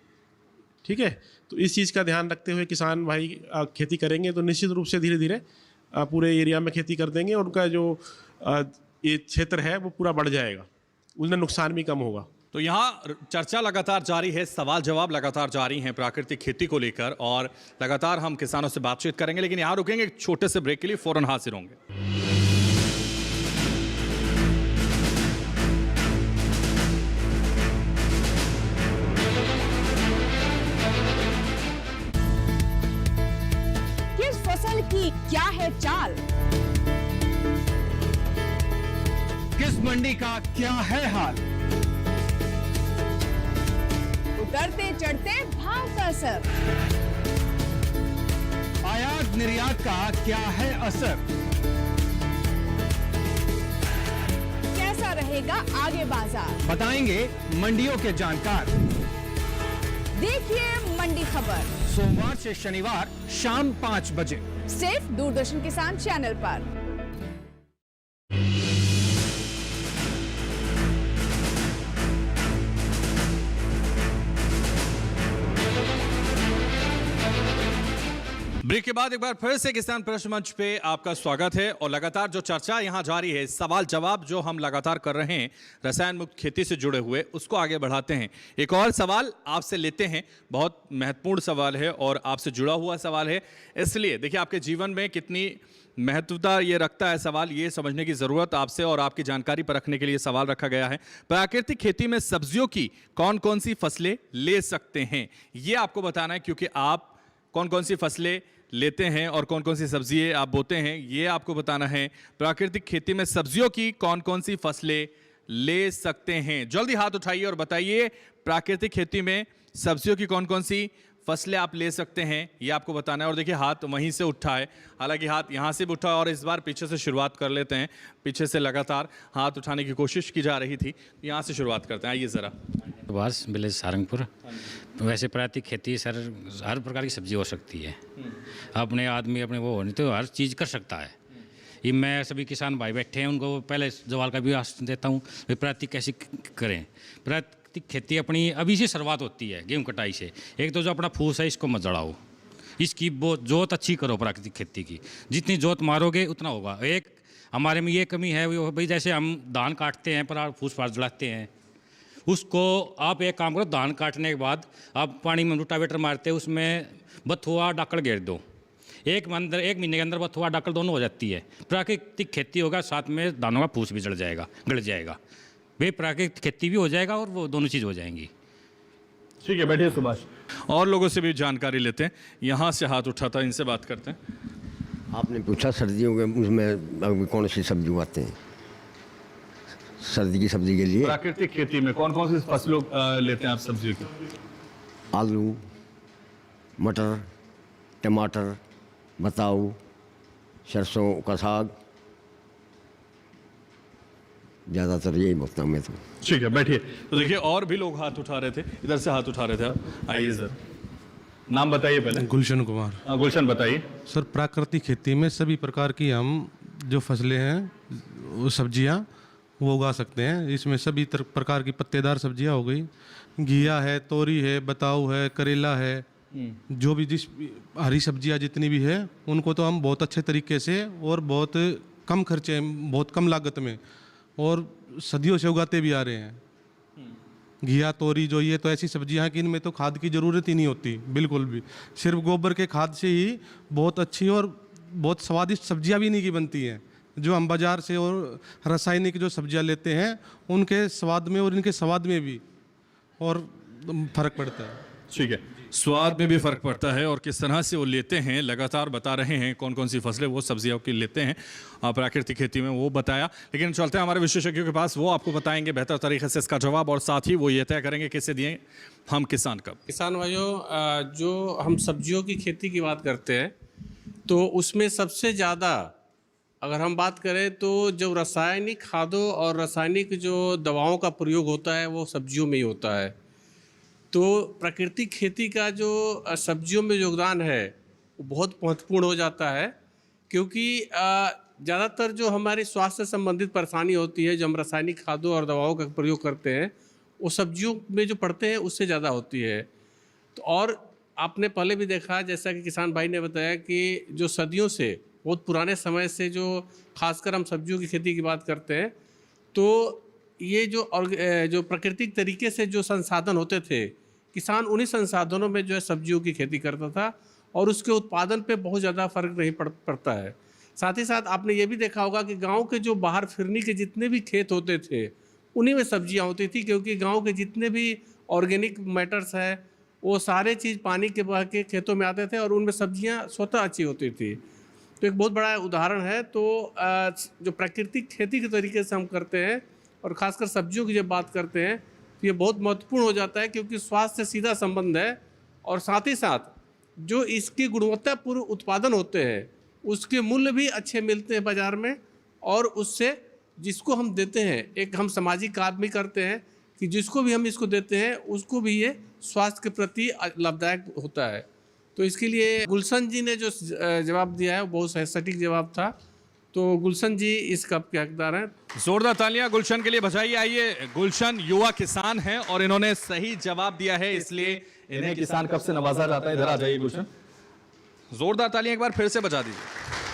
ठीक है, तो इस चीज़ का ध्यान रखते हुए किसान भाई खेती करेंगे तो निश्चित रूप से धीरे धीरे पूरे एरिया में खेती कर देंगे और उनका जो ये क्षेत्र है वो पूरा बढ़ जाएगा, उसमें नुकसान भी कम होगा। तो यहाँ चर्चा लगातार जारी है, सवाल जवाब लगातार जारी हैं प्राकृतिक खेती को लेकर, और लगातार हम किसानों से बातचीत करेंगे, लेकिन यहाँ रुकेंगे एक छोटे से ब्रेक के लिए, फौरन हाजिर होंगे। किस फसल की क्या है चाल, किस मंडी का क्या है हाल, उतरते चढ़ते भाव का असर, आयात निर्यात का क्या है असर, कैसा रहेगा आगे बाजार, बताएंगे मंडियों के जानकार। देखिए मंडी खबर सोमवार से शनिवार शाम 5 बजे सिर्फ दूरदर्शन किसान चैनल पर। ब्रेक के बाद एक बार फिर से किसान प्रश्न मंच पे आपका स्वागत है, और लगातार जो चर्चा यहाँ जारी है, सवाल जवाब जो हम लगातार कर रहे हैं रसायन मुक्त खेती से जुड़े हुए, उसको आगे बढ़ाते हैं। एक और सवाल आपसे लेते हैं, बहुत महत्वपूर्ण सवाल है और आपसे जुड़ा हुआ सवाल है, इसलिए देखिए आपके जीवन में कितनी महत्वता ये रखता है सवाल, ये समझने की ज़रूरत आपसे और आपकी जानकारी पर रखने के लिए सवाल रखा गया है। प्राकृतिक खेती में सब्जियों की कौन कौन सी फसलें ले सकते हैं, ये आपको बताना है, क्योंकि आप कौन कौन सी फसलें लेते हैं और कौन कौन सी सब्जियां आप बोते हैं, ये आपको बताना है। प्राकृतिक खेती में सब्जियों की कौन कौन सी फसलें ले सकते हैं, जल्दी हाथ उठाइए और बताइए प्राकृतिक खेती में सब्जियों की कौन कौन सी फसलें आप ले सकते हैं, ये आपको बताना है। और देखिए हाथ वहीं से उठा है, हालांकि हाथ यहाँ से भी उठा और इस बार पीछे से शुरुआत कर लेते हैं, पीछे से लगातार हाथ उठाने की कोशिश की जा रही थी, यहाँ से शुरुआत करते हैं। आइए ज़रा पास विलेज सारंगपुर। वैसे प्राकृतिक खेती सर हर प्रकार की सब्जी हो सकती है, अपने आदमी अपने वो नहीं तो हर चीज़ कर सकता है। ये मैं सभी किसान भाई बैठे हैं उनको पहले सवाल का भी आश्वासन देता हूँ कि प्राकृतिक कैसे करें। प्राकृतिक खेती अपनी अभी से शुरुआत होती है गेहूँ कटाई से। एक तो जो अपना फूस है इसको मत जड़ाओ, इसकी बहुत जोत अच्छी करो। प्राकृतिक खेती की जितनी जोत मारोगे उतना होगा। एक हमारे में ये कमी है वो भाई, जैसे हम धान काटते हैं पर फूस फास जलाते हैं, उसको आप एक काम करो, धान काटने के बाद आप पानी में रोटावेटर मारते हैं, उसमें बथुआ डाकड़ घेर दो, एक महीने के अंदर बथुआ डाकड़ दोनों हो जाती है। प्राकृतिक खेती होगा, साथ में धानों का फूस भी जल जाएगा, गल जाएगा। वे प्राकृतिक खेती भी हो जाएगा और वो दोनों चीज़ हो जाएंगी। ठीक है, बैठिए सुभाष। और लोगों से भी जानकारी लेते हैं। यहाँ से हाथ उठा था, इनसे बात करते हैं। आपने पूछा सर्दियों के उसमें कौन सी सब्जी उगाते हैं? सर्दी की सब्जी के लिए प्राकृतिक खेती में कौन कौन सी फसलों लेते हैं आप सब्जियों की? आलू, मटर, टमाटर, बताऊ, सरसों का साग, ज़्यादातर यही बोलता हूँ मैं तो। ठीक है, बैठिए। तो देखिए और भी लोग हाथ उठा रहे थे, इधर से हाथ उठा रहे थे। आइए सर, नाम बताइए पहले। गुलशन कुमार। हाँ, गुलशन बताइए। सर प्राकृतिक खेती में सभी प्रकार की हम जो फसलें हैं वो सब्जियां वो उगा सकते हैं। इसमें सभी प्रकार की पत्तेदार सब्जियां हो गई, घिया है, तोरी है, बताऊ है, करेला है, जो भी जिस हरी सब्जियां जितनी भी है उनको तो हम बहुत अच्छे तरीके से और बहुत कम खर्चे में, बहुत कम लागत में और सदियों से उगाते भी आ रहे हैं। घिया, तोरी जो ये तो ऐसी सब्जियां हैं कि इनमें तो खाद की ज़रूरत ही नहीं होती बिल्कुल भी। सिर्फ गोबर के खाद से ही बहुत अच्छी और बहुत स्वादिष्ट सब्जियां भी इन्हीं की बनती हैं। जो हम बाज़ार से और रासायनिक जो सब्जियां लेते हैं उनके स्वाद में और इनके स्वाद में भी और फ़र्क पड़ता है। ठीक है, स्वाद में भी फर्क पड़ता है और किस तरह से वो लेते हैं। लगातार बता रहे हैं कौन कौन सी फसलें वो सब्जियों की लेते हैं प्राकृतिक खेती में, वो बताया। लेकिन चलते हैं हमारे विशेषज्ञों के पास, वो आपको बताएंगे बेहतर तरीके से इसका जवाब, और साथ ही वो ये तय करेंगे किसे दिए हम किसान कब। किसान भाइयों, जो हम सब्जियों की खेती की बात करते हैं तो उसमें सबसे ज़्यादा अगर हम बात करें तो जो रासायनिक खादों और रासायनिक जो दवाओं का प्रयोग होता है वो सब्जियों में ही होता है। तो प्राकृतिक खेती का जो सब्जियों में योगदान है वो बहुत महत्वपूर्ण हो जाता है, क्योंकि ज़्यादातर जो हमारी स्वास्थ्य से संबंधित परेशानी होती है, जो हम रासायनिक खादों और दवाओं का प्रयोग करते हैं, वो सब्जियों में जो पड़ते हैं उससे ज़्यादा होती है। तो और आपने पहले भी देखा, जैसा कि किसान भाई ने बताया, कि जो सदियों से बहुत पुराने समय से जो खासकर हम सब्जियों की खेती की बात करते हैं, तो ये जो प्राकृतिक तरीके से जो संसाधन होते थे, किसान उन्हीं संसाधनों में जो है सब्जियों की खेती करता था और उसके उत्पादन पे बहुत ज़्यादा फर्क नहीं पड़ता है। साथ ही साथ आपने ये भी देखा होगा कि गांव के जो बाहर फिरनी के जितने भी खेत होते थे उन्हीं में सब्जियां होती थी, क्योंकि गांव के जितने भी ऑर्गेनिक मैटर्स है वो सारे चीज़ पानी के बह के खेतों में आते थे और उनमें सब्जियाँ स्वतः अच्छी होती थी। तो एक बहुत बड़ा उदाहरण है। तो जो प्राकृतिक खेती के तरीके से हम करते हैं और ख़ासकर सब्जियों की जब बात करते हैं तो ये बहुत महत्वपूर्ण हो जाता है, क्योंकि स्वास्थ्य से सीधा संबंध है और साथ ही साथ जो इसकी गुणवत्तापूर्ण उत्पादन होते हैं उसके मूल्य भी अच्छे मिलते हैं बाज़ार में, और उससे जिसको हम देते हैं, एक हम सामाजिक काम भी करते हैं कि जिसको भी हम इसको देते हैं उसको भी ये स्वास्थ्य के प्रति लाभदायक होता है। तो इसके लिए गुलशन जी ने जो जवाब दिया है वो बहुत सटीक जवाब था। तो गुलशन जी इस कप के हकदार हैं। जोरदार तालियां गुलशन के लिए बजाइए। आइए, गुलशन युवा किसान हैं और इन्होंने सही जवाब दिया है, इसलिए इन्हें किसान कप से नवाजा जाता है। इधर आ जाइए गुलशन, जोरदार तालियां एक बार फिर से बजा दीजिए।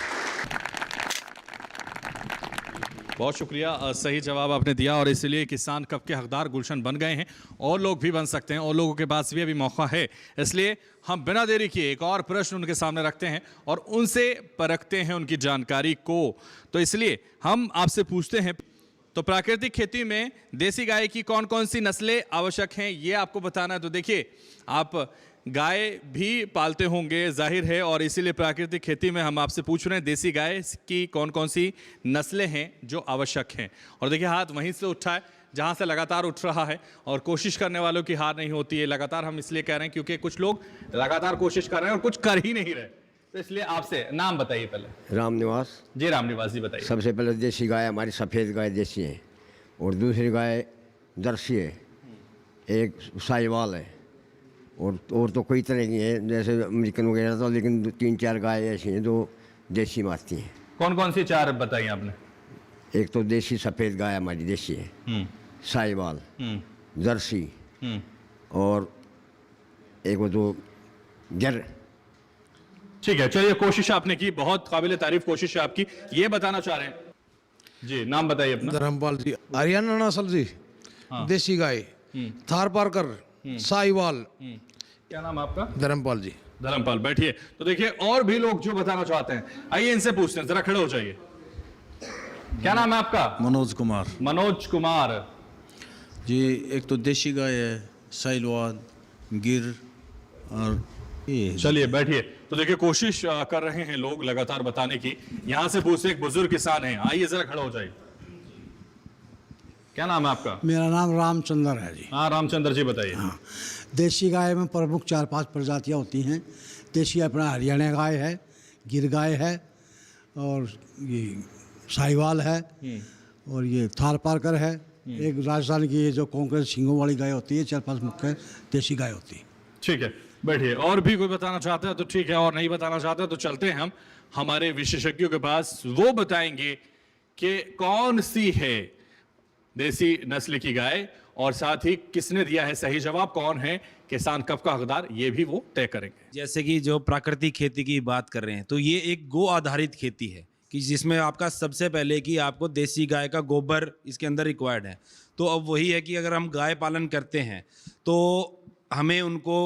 बहुत शुक्रिया, सही जवाब आपने दिया और इसलिए किसान कप के हकदार गुलशन बन गए हैं। और लोग भी बन सकते हैं और लोगों के पास भी अभी मौका है, इसलिए हम बिना देरी किए एक और प्रश्न उनके सामने रखते हैं और उनसे परखते हैं उनकी जानकारी को। तो इसलिए हम आपसे पूछते हैं, तो प्राकृतिक खेती में देसी गाय की कौन कौन सी नस्लें आवश्यक हैं, ये आपको बताना है। तो देखिए, आप गाय भी पालते होंगे जाहिर है, और इसीलिए प्राकृतिक खेती में हम आपसे पूछ रहे हैं देसी गाय की कौन कौन सी नस्लें हैं जो आवश्यक हैं। और देखिए, हाथ वहीं से उठा है जहां से लगातार उठ रहा है और कोशिश करने वालों की हार नहीं होती है। लगातार हम इसलिए कह रहे हैं क्योंकि कुछ लोग लगातार कोशिश कर रहे हैं और कुछ कर ही नहीं रहे। तो इसलिए आपसे नाम बताइए पहले। रामनिवास जी, रामनिवास जी बताइए। सबसे पहले देसी गाय हमारी सफ़ेद गाय देसी है और दूसरी गाय जर्सी है, एक साहिवाल है, और तो कई तरह की हैं, जैसे अमेरिकन वगैरह, तो लेकिन 3-4 गाय ऐसी हैं जो देसी मारती हैं। कौन कौन सी 4 बताई आपने? एक तो देसी सफ़ेद गाय हमारी देसी है, साहिवाल, जर्सी, और एक वो जो गर। ठीक है, चलिए, कोशिश आपने की, बहुत काबिल तारीफ कोशिश है आपकी। ये बताना चाह रहे हैं जी, नाम बताइए अपना। धर्मपाल जी, हरियाणा नस्ल जी, देसी गाय, थार पारकर, साहिवाल। क्या नाम है आपका? धर्मपाल जी। धर्मपाल, बैठिए। तो देखिए, और भी लोग जो बताना चाहते हैं, आइए इनसे पूछते हैं, जरा खड़े हो जाइए। क्या नाम है आपका? मनोज कुमार। मनोज कुमार जी, एक तो देशी गाय है, साहिवाल, गिर, और ये। चलिए बैठिए। तो देखिए, कोशिश कर रहे हैं लोग लगातार बताने की। यहां से पूछते, एक बुजुर्ग किसान हैं, आइए जरा खड़ा हो जाइए। क्या नाम है आपका? मेरा नाम रामचंद्र है जी। हाँ, रामचंद्र जी, बताइए। हाँ, देसी गाय में प्रमुख 4-5 प्रजातियां होती हैं। देसी अपना हरियाणा गाय है, गिर गाय है, और ये साहिवाल है, और ये थार पारकर है। एक राजस्थान की ये जो कांकरेज सींगों वाली गाय होती है, 4-5 मुख्य देसी गाय होती है। ठीक है, बैठिए। और भी कोई बताना चाहता है तो ठीक है, और नहीं बताना चाहता तो चलते हैं हम हमारे विशेषज्ञों के पास। वो बताएंगे कि कौन सी है देसी नस्ल की गाय, और साथ ही किसने दिया है सही जवाब, कौन है किसान कप का हकदार, ये भी वो तय करेंगे। जैसे कि जो प्राकृतिक खेती की बात कर रहे हैं, तो ये एक गो आधारित खेती है कि जिसमें आपका सबसे पहले कि आपको देसी गाय का गोबर इसके अंदर रिक्वायर्ड है। तो अब वही है कि अगर हम गाय पालन करते हैं तो हमें उनको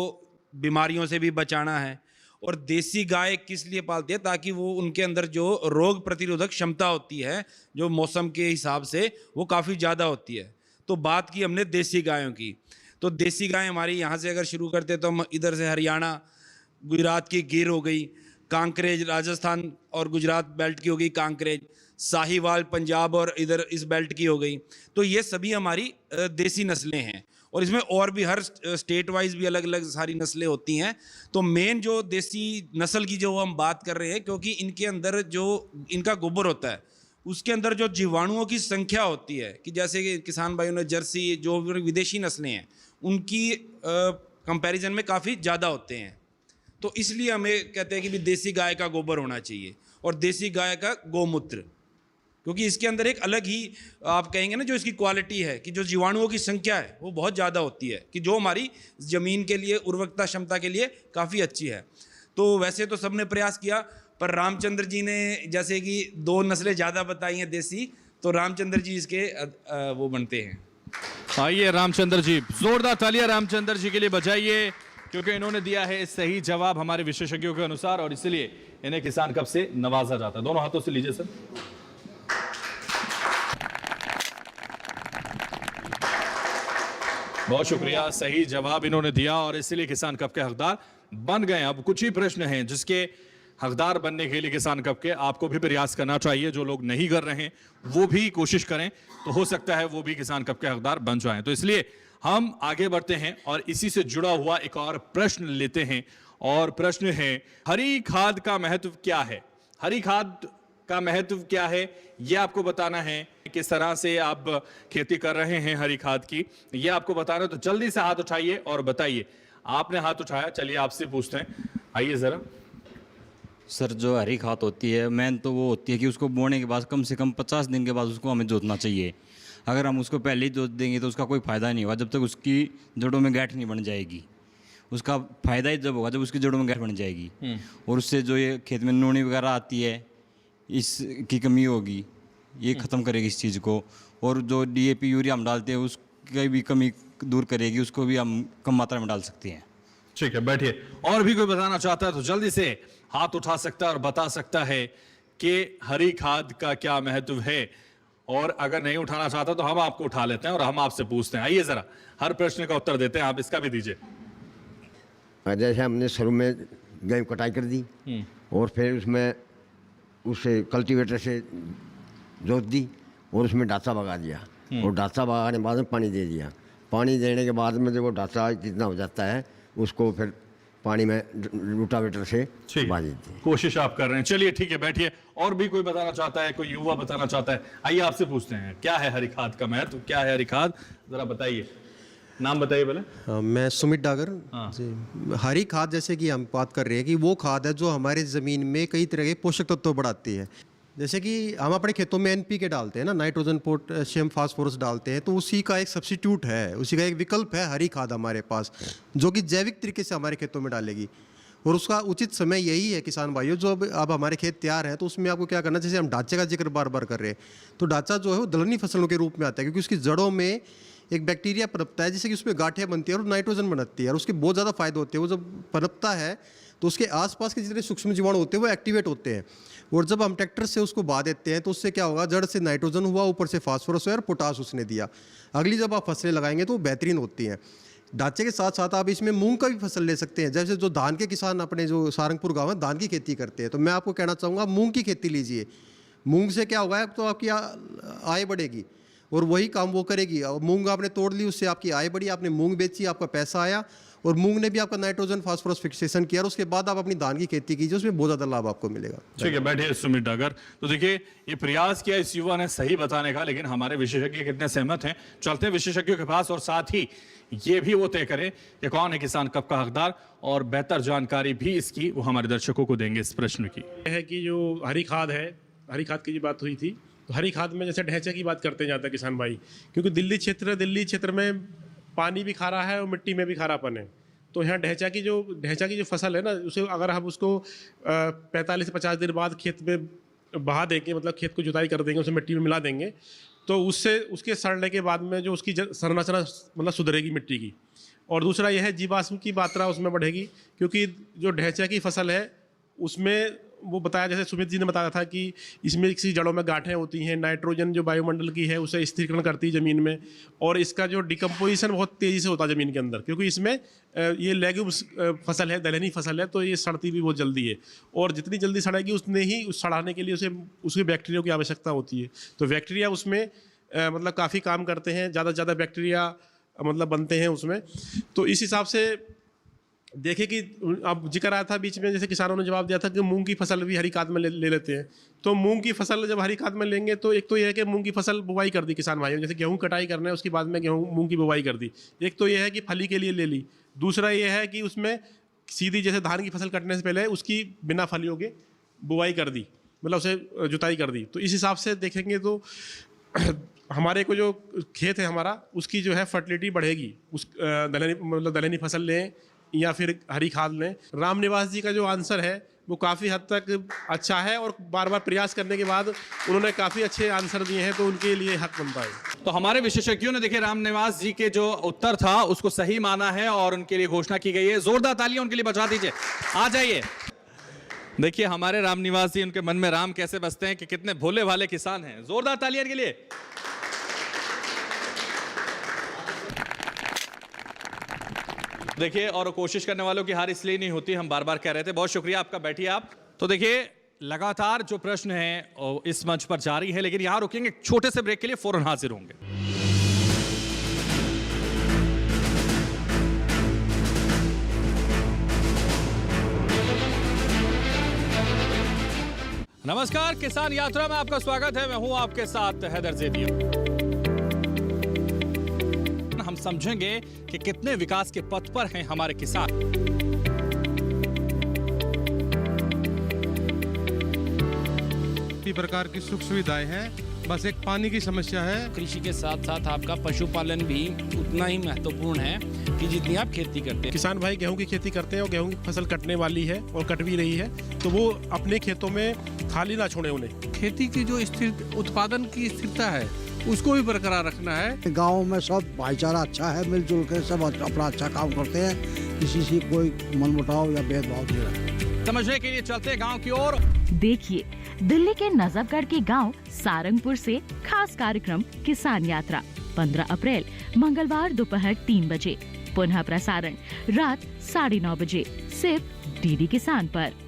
बीमारियों से भी बचाना है। और देसी गाय किस लिए पालते हैं? ताकि वो उनके अंदर जो रोग प्रतिरोधक क्षमता होती है, जो मौसम के हिसाब से वो काफ़ी ज़्यादा होती है। तो बात की हमने देसी गायों की, तो देसी गाय हमारी यहाँ से अगर शुरू करते तो हम इधर से हरियाणा, गुजरात की गिर हो गई, कांकरेज राजस्थान और गुजरात बेल्ट की हो गई कांकरेज, साहिवाल पंजाब और इधर इस बेल्ट की हो गई। तो ये सभी हमारी देसी नस्लें हैं, और इसमें और भी हर स्टेट वाइज भी अलग अलग सारी नस्लें होती हैं। तो मेन जो देसी नस्ल की जो हम बात कर रहे हैं, क्योंकि इनके अंदर जो इनका गोबर होता है उसके अंदर जो जीवाणुओं की संख्या होती है, कि जैसे कि किसान भाइयों ने जर्सी, जो विदेशी नस्लें हैं उनकी कंपैरिजन में काफ़ी ज़्यादा होते हैं। तो इसलिए हमें कहते हैं कि भी देसी गाय का गोबर होना चाहिए और देसी गाय का गौमूत्र, क्योंकि इसके अंदर एक अलग ही आप कहेंगे ना जो इसकी क्वालिटी है, कि जो जीवाणुओं की संख्या है वो बहुत ज़्यादा होती है, कि जो हमारी ज़मीन के लिए उर्वरकता क्षमता के लिए काफ़ी अच्छी है। तो वैसे तो सबने प्रयास किया, पर रामचंद्र जी ने जैसे कि 2 नस्लें ज़्यादा बताई हैं देसी, तो रामचंद्र जी इसके वो बनते हैं। आइए रामचंद्र जी, जोरदार तालियां रामचंद्र जी के लिए बजाइए, क्योंकि इन्होंने दिया है सही जवाब हमारे विशेषज्ञों के अनुसार, और इसलिए इन्हें किसान कप से नवाजा जाता है। दोनों हाथों से लीजिए सर। बहुत शुक्रिया, सही जवाब इन्होंने दिया और इसलिए किसान कप के हकदार बन गए। अब कुछ ही प्रश्न हैं जिसके हकदार बनने के लिए किसान कप के आपको भी प्रयास करना चाहिए। जो लोग नहीं कर रहे हैं वो भी कोशिश करें, तो हो सकता है वो भी किसान कप के हकदार बन जाएं। तो इसलिए हम आगे बढ़ते हैं और इसी से जुड़ा हुआ एक और प्रश्न लेते हैं, और प्रश्न है हरी खाद का महत्व क्या है? हरी खाद का महत्व क्या है ये आपको बताना है। किस तरह से आप खेती कर रहे हैं हरी खाद की, ये आपको बताना है। तो जल्दी से हाथ उठाइए और बताइए। आपने हाथ उठाया, चलिए आपसे पूछते हैं, आइए जरा। सर, जो हरी खाद होती है मेन तो वो होती है कि उसको बोने के बाद कम से कम 50 दिन के बाद उसको हमें जोतना चाहिए। अगर हम उसको पहले ही जोत देंगे तो उसका कोई फ़ायदा नहीं होगा जब तक उसकी जड़ों में गांठ नहीं बन जाएगी। उसका फ़ायदा ही जब होगा जब उसकी जड़ों में गांठ बन जाएगी, और उससे जो ये खेत में नूनी वगैरह आती है इसकी कमी होगी, ये ख़त्म करेगी इस चीज़ को। और जो DAP यूरिया हम डालते हैं उसकी भी कमी दूर करेगी, उसको भी हम कम मात्रा में डाल सकते हैं। ठीक है, बैठिए। और भी कोई बताना चाहता है तो जल्दी से हाथ उठा सकता है और बता सकता है कि हरी खाद का क्या महत्व है। और अगर नहीं उठाना चाहता तो हम आपको उठा लेते हैं और हम आपसे पूछते हैं। आइए जरा हर प्रश्न का उत्तर देते हैं, आप इसका भी दीजिए। जैसे हमने शुरू में गेहूं कटाई कर दी और फिर उसमें उसे कल्टीवेटर से जोत दी और उसमें डाचा भगा दिया, और डाचा भगाने के बाद में पानी दे दिया। पानी देने के बाद में जब वो डाचा जितना हो जाता है उसको फिर पानी में रोटावेटर से बांध देते हैं। कोशिश आप कर रहे हैं, चलिए ठीक है, बैठिए। और भी कोई बताना चाहता है, कोई युवा बताना चाहता है, आइए आपसे पूछते हैं क्या है हरी खाद का महत्व, क्या है हरी खाद, जरा बताइए। नाम बताइए पहले। मैं सुमित डागर जी। हरी खाद जैसे कि हम बात कर रहे हैं कि वो खाद है जो हमारे ज़मीन में कई तरह के पोषक तत्व बढ़ाती है। जैसे कि हम अपने खेतों में NPK डालते हैं ना, नाइट्रोजन पोटेशियम फास्फोरस डालते हैं, तो उसी का एक सब्स्टिट्यूट है, उसी का एक विकल्प है हरी खाद हमारे पास, जो कि जैविक तरीके से हमारे खेतों में डालेगी। और उसका उचित समय यही है किसान भाइयों, जो अब हमारे खेत तैयार हैं तो उसमें आपको क्या करना, जैसे हम ढांचे का जिक्र बार बार कर रहे हैं, तो ढांचा जो है वो दलहनी फसलों के रूप में आता है, क्योंकि उसकी जड़ों में एक बैक्टीरिया पनपता है जिससे कि उसमें गांठें बनती है और नाइट्रोजन बनती है, और उसके बहुत ज़्यादा फायदे होते हैं। वो जब पनपता है तो उसके आसपास के जितने सूक्ष्म जीवाणु होते हैं वो एक्टिवेट होते हैं, और जब हम ट्रैक्टर से उसको बहा देते हैं तो उससे क्या होगा, जड़ से नाइट्रोजन हुआ, ऊपर से फास्फोरस और पोटास उसने दिया। अगली जब आप फसलें लगाएंगे तो वो बेहतरीन होती हैं। ढांचे के साथ साथ आप इसमें मूंग का भी फसल ले सकते हैं। जैसे जो धान के किसान अपने जो सारंगपुर गांव है धान की खेती करते हैं, तो मैं आपको कहना चाहूँगा मूंग की खेती लीजिए। मूंग से क्या होगा, तो आपकी आय बढ़ेगी और वही काम वो करेगी। मूंग आपने तोड़ ली, उससे आपकी आय बढ़ी, आपने मूंग बेची, आपका पैसा आया, और मूंग ने भी आपका नाइट्रोजन फास्फोरस फिक्सेशन किया, और उसके बाद आप अपनी धान की खेती कीजिए, उसमें बहुत ज़्यादा लाभ आपको मिलेगा। ठीक है, बैठिए सुमित डागर। तो देखिए, ये प्रयास किया इस युवा ने सही बताने का, लेकिन हमारे विशेषज्ञ कितने सहमत हैं, चलते हैं विशेषज्ञों के पास, और साथ ही ये भी वो तय करें कि कौन है किसान कब का हकदार, और बेहतर जानकारी भी इसकी वो हमारे दर्शकों को देंगे इस प्रश्न की। है कि जो हरी खाद है, हरी खाद की जो बात हुई थी, तो हरी खाद में जैसे ढैंचे की बात करते जाता है किसान भाई, क्योंकि दिल्ली क्षेत्र में पानी भी खारा है और मिट्टी में भी खारापन है। तो यहाँ ढैंचा की जो फसल है ना, उसे अगर हम उसको 45 से 50 दिन बाद खेत में बहा देंगे, मतलब खेत को जुताई कर देंगे, उसे मिट्टी में मिला देंगे, तो उससे उसके सड़ने के बाद में जो उसकी संरचना मतलब सुधरेगी मिट्टी की। और दूसरा यह है जीवाश्म की मात्रा उसमें बढ़ेगी, क्योंकि जो ढैंचा की फसल है उसमें वो बताया, जैसे सुमित जी ने बताया था कि इसमें किसी जड़ों में गांठें होती हैं, नाइट्रोजन जो वायुमंडल की है उसे स्थिरीकरण करती है ज़मीन में, और इसका जो डिकम्पोजिशन बहुत तेज़ी से होता है ज़मीन के अंदर, क्योंकि इसमें ये लेग्यूम्स फसल है, दलहनी फसल है, तो ये सड़ती भी बहुत जल्दी है, और जितनी जल्दी सड़ेगी उतने ही उस सड़ाने के लिए उसके बैक्टीरिया की आवश्यकता होती है। तो बैक्टीरिया उसमें मतलब काफ़ी काम करते हैं, ज़्यादा से ज़्यादा बैक्टीरिया मतलब बनते हैं उसमें। तो इस हिसाब से देखें कि अब जिक्र आया था बीच में, जैसे किसानों ने जवाब दिया था कि मूंग की फसल भी हरी खाद में ले लेते हैं। तो मूंग की फसल जब हरी खाद में लेंगे तो एक तो यह है कि मूंग की फसल बुवाई कर दी किसान भाइयों, जैसे गेहूं कटाई करना है उसके बाद में मूंग की बुवाई कर दी। एक तो यह है कि फली के लिए ले ली, दूसरा यह है कि उसमें सीधी जैसे धान की फसल कटने से पहले उसकी बिना फलियों के बुवाई कर दी, मतलब उसे जुताई कर दी। तो इस हिसाब से देखेंगे तो हमारे को जो खेत है हमारा, उसकी जो है फर्टिलिटी बढ़ेगी, उस दलहनी फसल लें या फिर हरी खाद लें। रामनिवास जी का जो आंसर है वो काफ़ी हद तक अच्छा है, और बार बार प्रयास करने के बाद उन्होंने काफ़ी अच्छे आंसर दिए हैं, तो उनके लिए हक बनता है। तो हमारे विशेषज्ञों ने देखिए रामनिवास जी के जो उत्तर था उसको सही माना है, और उनके लिए घोषणा की गई है। जोरदार तालियां उनके लिए बजा दीजिए। आ जाइए, देखिए हमारे रामनिवास जी, उनके मन में राम कैसे बसते हैं कि कितने भोले भाले किसान हैं। जोरदार तालियां के लिए। देखिए, और कोशिश करने वालों की हार इसलिए नहीं होती, हम बार बार कह रहे थे। बहुत शुक्रिया आपका, बैठिए आप। तो देखिए लगातार जो प्रश्न है इस मंच पर जारी है, लेकिन यहां रुकेंगे एक छोटे से ब्रेक के लिए, फौरन हाजिर होंगे। नमस्कार, किसान यात्रा में आपका स्वागत है। मैं हूं आपके साथ हैदर ज़ेदिया। हम समझेंगे कि कितने विकास के पथ पर हैं हमारे किसान। कई प्रकार की सुख सुविधाएं हैं, बस एक पानी की समस्या है। कृषि के साथ साथ आपका पशुपालन भी उतना ही महत्वपूर्ण है कि जितनी आप खेती करते हैं। किसान भाई गेहूं की खेती करते हैं और गेहूं की फसल कटने वाली है और कट भी रही है, तो वो अपने खेतों में खाली ना छोड़े उन्हें। खेती की जो स्थिर उत्पादन की स्थिरता है उसको भी बरकरार रखना है। गांव में सब भाईचारा अच्छा है, मिलजुल कर सब अपना अच्छा काम करते हैं, किसी से कोई मनमुटाव या भेदभाव नहीं रहा। समझने के लिए चलते हैं गांव की ओर। देखिए, दिल्ली के नजफगढ़ के गांव सारंगपुर से खास कार्यक्रम किसान यात्रा 15 अप्रैल मंगलवार दोपहर 3 बजे, पुनः प्रसारण रात 9:30 बजे, सिर्फ डीडी किसान पर।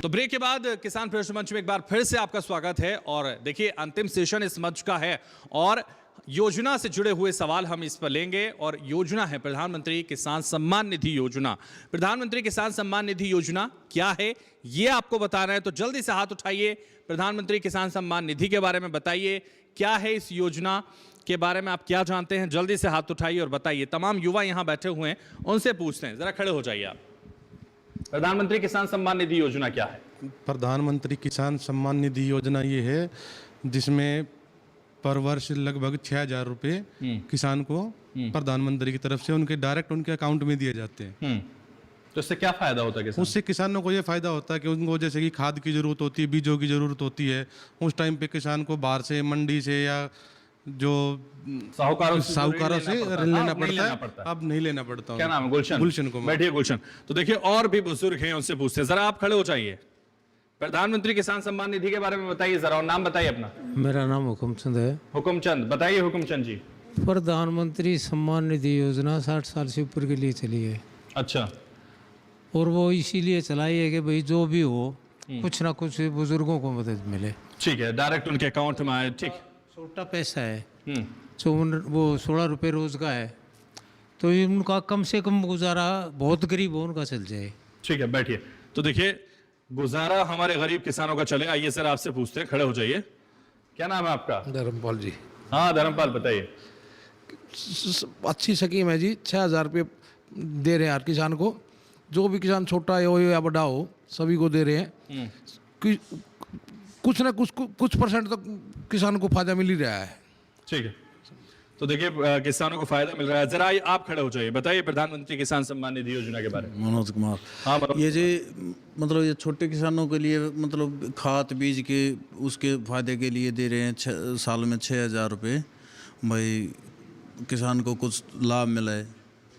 तो ब्रेक के बाद किसान प्रश्न मंच में एक बार फिर से आपका स्वागत है। और देखिए अंतिम सेशन इस मंच का है, और योजना से जुड़े हुए सवाल हम इस पर लेंगे और योजना है प्रधानमंत्री किसान सम्मान निधि योजना। प्रधानमंत्री किसान सम्मान निधि योजना क्या है ये आपको बताना है, तो जल्दी से हाथ उठाइए। प्रधानमंत्री किसान सम्मान निधि के बारे में बताइए, क्या है इस योजना के बारे में आप क्या जानते हैं, जल्दी से हाथ उठाइए और बताइए। तमाम युवा यहाँ बैठे हुए हैं, उनसे पूछते हैं, जरा खड़े हो जाइए आप। प्रधानमंत्री किसान सम्मान निधि योजना क्या है? प्रधानमंत्री किसान सम्मान निधि योजना ये है जिसमें पर वर्ष लगभग 6,000 रुपये किसान को प्रधानमंत्री की तरफ से उनके डायरेक्ट उनके अकाउंट में दिए जाते हैं। तो इससे क्या फायदा होता है? उससे किसानों को ये फायदा होता है कि उनको जैसे कि खाद की जरूरत होती है, बीजों की जरूरत होती है, उस टाइम पे किसान को बाहर से, मंडी से या जो साहूकारों से ऋण लेना पड़ता है, अब नहीं लेना पड़ता। क्या नाम है? गुलशन। गुलशन कुमार। बैठिए गुलशन। तो देखिए और भी बुजुर्ग हैं, उनसे पूछते हैं, जरा आप खड़े हो जाइए। प्रधानमंत्री किसान सम्मान निधि के बारे में बताइए जरा, और नाम बताइए अपना। मेरा नाम हुकुमचंद है। हुकुमचंद, बताइए हुकुमचंद जी। प्रधानमंत्री सम्मान निधि योजना 60 साल से ऊपर के लिए चली है। अच्छा। और वो इसीलिए चलाई है कि भाई जो भी हो कुछ ना कुछ बुजुर्गों को मदद मिले। ठीक है, डायरेक्ट उनके अकाउंट में आए। ठीक, छोटा पैसा है जो वो 16 रुपये रोज का है, तो उनका कम से कम गुजारा, बहुत गरीब हो उनका चल जाए। ठीक है, बैठिए। तो देखिए गुजारा हमारे गरीब किसानों का चले। आइए सर आपसे पूछते हैं, खड़े हो जाइए। क्या नाम है आपका? धर्मपाल जी। हाँ धर्मपाल, बताइए। अच्छी स्कीम है जी, 6,000 रुपये दे रहे हैं हर किसान को, जो भी किसान छोटा हो या बड़ा हो सभी को दे रहे हैं। कुछ ना कुछ परसेंट तो किसान को फायदा मिल ही रहा है। ठीक है, तो देखिए किसानों को फायदा मिल रहा है। जरा आप खड़े हो जाइए, बताइए प्रधानमंत्री किसान सम्मान निधि योजना के बारे में। मनोज कुमार। हाँ, ये जी मतलब ये छोटे किसानों के लिए मतलब खाद बीज के उसके फायदे के लिए दे रहे हैं साल में 6,000 रुपये, भाई किसान को कुछ लाभ मिला है।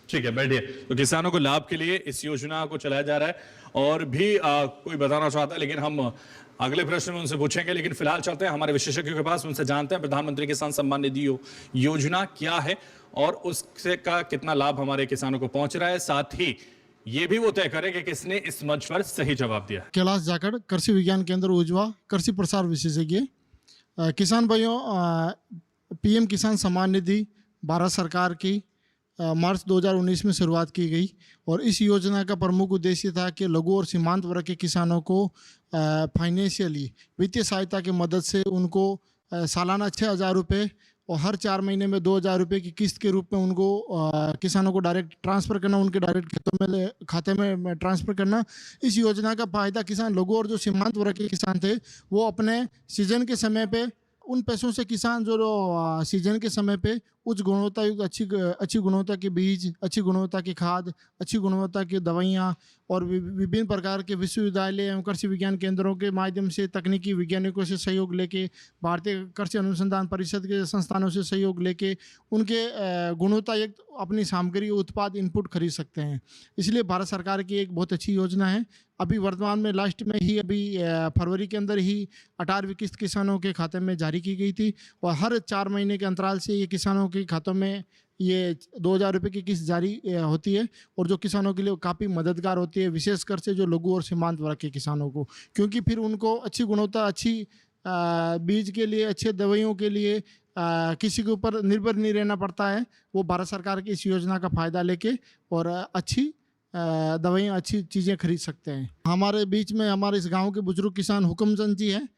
ठीक है, बैठिए। तो किसानों को लाभ के लिए इस योजना को चलाया जा रहा है। और भी कोई बताना चाहता है, लेकिन हम अगले प्रश्न में उनसे पूछेंगे। लेकिन फिलहाल चलते हैं हमारे विशेषज्ञों के पास, उनसे जानते हैं प्रधानमंत्री किसान सम्मान निधि योजना क्या है और उससे का कितना लाभ हमारे किसानों को पहुंच रहा है। साथ ही ये भी वो तय करें कि किसने इस मंच पर सही जवाब दिया। कैलाश जाखड़, कृषि विज्ञान केंद्र उजवा, कृषि प्रसार विशेषज्ञ। किसान भाइयों, पीएम किसान सम्मान निधि भारत सरकार की मार्च 2019 में शुरुआत की गई और इस योजना का प्रमुख उद्देश्य था कि लघु और सीमांत वर्ग के किसानों को फाइनेंशियली वित्तीय सहायता की मदद से उनको सालाना 6,000 रुपये और हर 4 महीने में 2,000 रुपये की किस्त के रूप में उनको किसानों को डायरेक्ट ट्रांसफ़र करना, उनके डायरेक्ट खाते में ट्रांसफ़र करना। इस योजना का फ़ायदा किसान लघु और जो सीमांत वर्ग के किसान थे वो अपने सीजन के समय पे उन पैसों से किसान जो सीजन के समय पे उच्च गुणवत्ता युक्त अच्छी गुणवत्ता के बीज, अच्छी गुणवत्ता की खाद, अच्छी गुणवत्ता की दवाइयाँ और विभिन्न प्रकार के विश्वविद्यालय एवं कृषि विज्ञान केंद्रों के माध्यम से तकनीकी वैज्ञानिकों से सहयोग लेके, भारतीय कृषि अनुसंधान परिषद के संस्थानों से सहयोग लेके उनके गुणवत्ता युक्त अपनी सामग्री उत्पाद इनपुट खरीद सकते हैं। इसलिए भारत सरकार की एक बहुत अच्छी योजना है। अभी वर्तमान में लास्ट में ही अभी फरवरी के अंदर ही 18वीं किस्त किसानों के खाते में जारी की गई थी और हर 4 महीने के अंतराल से ये किसानों के खातों में ये 2,000 रुपये की किस्त जारी होती है और जो किसानों के लिए काफ़ी मददगार होती है, विशेषकर से जो लघु और सीमांत वर्ग के किसानों को, क्योंकि फिर उनको अच्छी गुणवत्ता, अच्छी बीज के लिए, अच्छे दवाइयों के लिए किसी के ऊपर निर्भर नहीं रहना पड़ता है। वो भारत सरकार की इस योजना का फ़ायदा लेके और अच्छी दवाइयाँ, अच्छी चीज़ें खरीद सकते हैं। हमारे बीच में हमारे इस गांव के बुजुर्ग किसान हुकुमचंद जी हैं।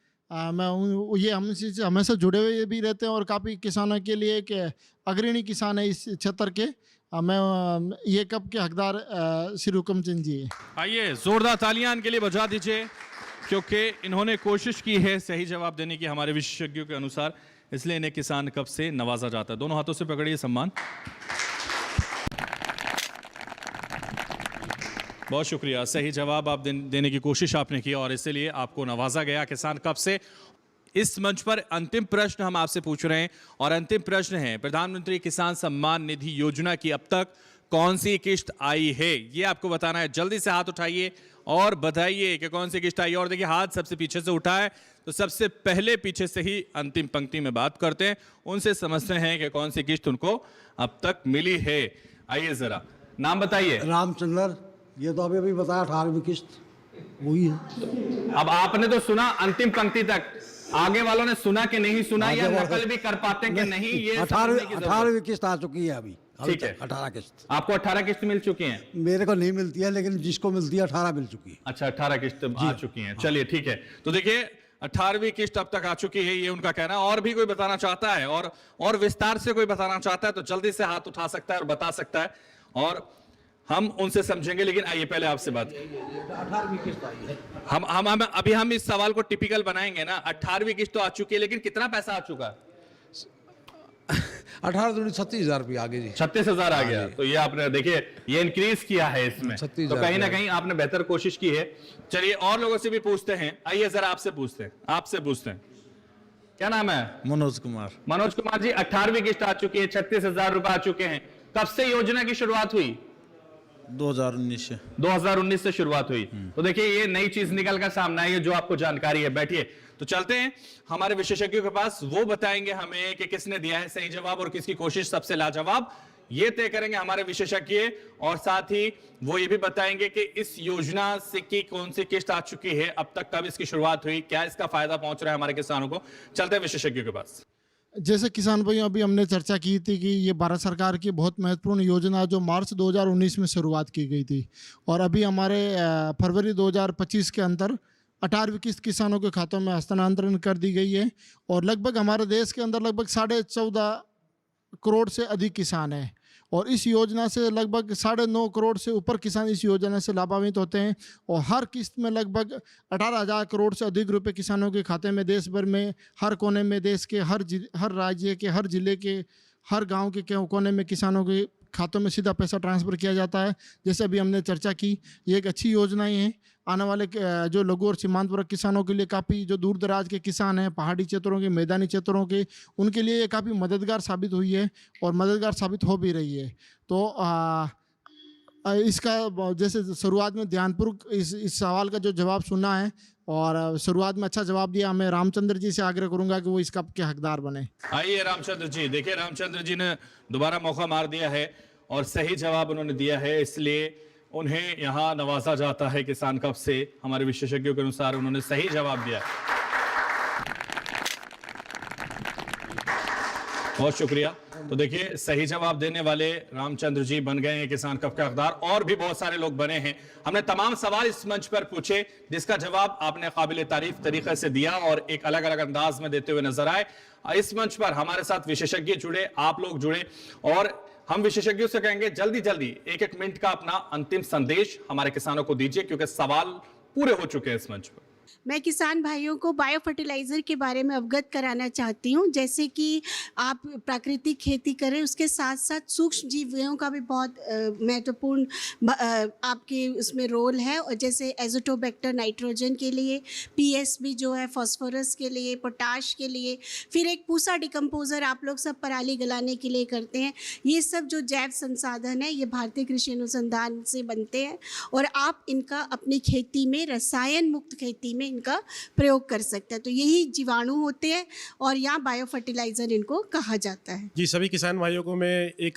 ये हमसे हमेशा जुड़े हुए भी रहते हैं और काफ़ी किसानों के लिए एक अग्रणी किसान है इस क्षेत्र के। मैं ये कप के हकदार श्री हुकुमचंद जी है। आइए जोरदार तालियां इनके लिए बजा दीजिए, क्योंकि इन्होंने कोशिश की है सही जवाब देने की हमारे विशेषज्ञों के अनुसार, इसलिए इन्हें किसान कप से नवाजा जाता है। दोनों हाथों से पकड़िए सम्मान। बहुत शुक्रिया, सही जवाब आप देने की कोशिश आपने की और इसलिए आपको नवाजा गया किसान कप से। इस मंच पर अंतिम प्रश्न हम आपसे पूछ रहे हैं और अंतिम प्रश्न है, प्रधानमंत्री किसान सम्मान निधि योजना की अब तक कौन सी किस्त आई है, ये आपको बताना है। जल्दी से हाथ उठाइए और बताइए कि कौन सी किस्त आई। और देखिए हाथ सबसे पीछे से उठा है, तो सबसे पहले पीछे से ही अंतिम पंक्ति में बात करते हैं, उनसे समझते हैं कि कौन सी किस्त उनको अब तक मिली है। आइए जरा नाम बताइए। रामचंद्र, ये तो अभी बताया 18वीं किस्त वही है। अब आपने तो सुना अंतिम पंक्ति तक, आगे वालों ने सुना कि नहीं सुना या नकल भी कर पाते कि नहीं, ये 18वीं किस्त आ चुकी है अभी ठीक है। 18 किस्त आपको 18 किस्त मिल चुकी हैं? मेरे को नहीं मिलती है, लेकिन जिसको मिलती है 18 मिल चुकी है। अच्छा, 18 किस्त आ चुकी हैं। चलिए ठीक है, तो देखिए 18वीं किस्त अब तक आ चुकी है, ये उनका कहना है। और भी कोई बताना चाहता है और विस्तार से कोई बताना चाहता है तो जल्दी से हाथ उठा सकता है और बता सकता है और हम उनसे समझेंगे। लेकिन आइए पहले आपसे बात, 18वीं किस्त आई है। हम इस सवाल को टिपिकल बनाएंगे ना। 18वीं किस्त तो आ चुकी है, लेकिन कितना पैसा आ चुका है? 18 दूनी 36,000 रुपये आगे जी, 36,000 आ गया। तो ये आपने देखिए ये इंक्रीज किया है इसमें, तो कहीं ना कहीं आपने बेहतर कोशिश की है। चलिए और लोगों से भी पूछते हैं। आइए जरा आपसे पूछते हैं, क्या नाम है? मनोज कुमार। मनोज कुमार जी, 18वीं किस्त आ चुकी है, 36,000 रुपए आ चुके हैं। कब से योजना की शुरुआत हुई? 2019 से शुरुआत हुई। तो देखिए ये नई चीज निकल कर सामने आई है जो आपको जानकारी है। बैठिए, तो चलते हैं हमारे विशेषज्ञों के पास, वो बताएंगे हमें कि किसने दिया है सही जवाब और किसकी कोशिश सबसे लाजवाब। ये तय करेंगे हमारे विशेषज्ञ और साथ ही वो ये भी बताएंगे कि इस योजना से की कौन सी किस्त आ चुकी है, अब तक कब इसकी शुरुआत हुई, क्या इसका फायदा पहुंच रहा है हमारे किसानों को। चलते हैं विशेषज्ञों के पास। जैसे किसान भाइयों अभी हमने चर्चा की थी कि ये भारत सरकार की बहुत महत्वपूर्ण योजना जो मार्च 2019 में शुरुआत की गई थी और अभी हमारे फरवरी 2025 के अंदर 18वीं किस्त किसानों के खातों में हस्तांतरण कर दी गई है और लगभग हमारे देश के अंदर लगभग 14.5 करोड़ से अधिक किसान हैं और इस योजना से लगभग 9.5 करोड़ से ऊपर किसान इस योजना से लाभान्वित होते हैं और हर किस्त में लगभग 18,000 करोड़ से अधिक रुपए किसानों के खाते में देश भर में हर कोने में, देश के हर राज्य के, हर जिले के, हर गांव के कोने में किसानों के खातों में सीधा पैसा ट्रांसफ़र किया जाता है। जैसे अभी हमने चर्चा की, ये एक अच्छी योजनाएं हैं। आने वाले जो लघु और सीमांत वर्ग किसानों के लिए काफ़ी, जो दूर दराज के किसान हैं, पहाड़ी क्षेत्रों के, मैदानी क्षेत्रों के, उनके लिए ये काफ़ी मददगार साबित हुई है और मददगार साबित हो भी रही है। तो इसका जैसे शुरुआत में ध्यानपूर्वक इस सवाल का जो जवाब सुना है और शुरुआत में अच्छा जवाब दिया, मैं रामचंद्र जी से आग्रह करूंगा कि वो इसका के हकदार बने। आइए रामचंद्र जी, देखिए रामचंद्र जी ने दोबारा मौका मार दिया है और सही जवाब उन्होंने दिया है, इसलिए उन्हें यहाँ नवाजा जाता है किसान कप से। हमारे विशेषज्ञों के अनुसार उन्होंने सही जवाब दिया। बहुत शुक्रिया। तो देखिए सही जवाब देने वाले रामचंद्र जी बन गए हैं किसान कप के हकदार और भी बहुत सारे लोग बने हैं। हमने तमाम सवाल इस मंच पर पूछे जिसका जवाब आपने काबिल तारीफ तरीके से दिया और एक अलग अलग अंदाज में देते हुए नजर आए। इस मंच पर हमारे साथ विशेषज्ञ जुड़े, आप लोग जुड़े और हम विशेषज्ञों से कहेंगे जल्दी जल्दी एक मिनट का अपना अंतिम संदेश हमारे किसानों को दीजिए क्योंकि सवाल पूरे हो चुके हैं इस मंच पर। मैं किसान भाइयों को बायो फर्टिलाइज़र के बारे में अवगत कराना चाहती हूँ। जैसे कि आप प्राकृतिक खेती करें, उसके साथ साथ सूक्ष्म जीवियों का भी बहुत महत्वपूर्ण आपके उसमें रोल है। और जैसे एजोटोबैक्टर नाइट्रोजन के लिए, पीएसबी जो है फॉस्फोरस के लिए, पोटाश के लिए, फिर एक पूसा डिकम्पोजर आप लोग सब पराली गलाने के लिए करते हैं। ये सब जो जैव संसाधन है ये भारतीय कृषि अनुसंधान से बनते हैं और आप इनका अपनी खेती में, रसायन मुक्त खेती में इनका प्रयोग कर सकते हैं। तो यही जीवाणु होते हैं और यहाँ बायो फर्टिलाइजर इनको कहा जाता है। जी, सभी किसान भाइयों को मैं एक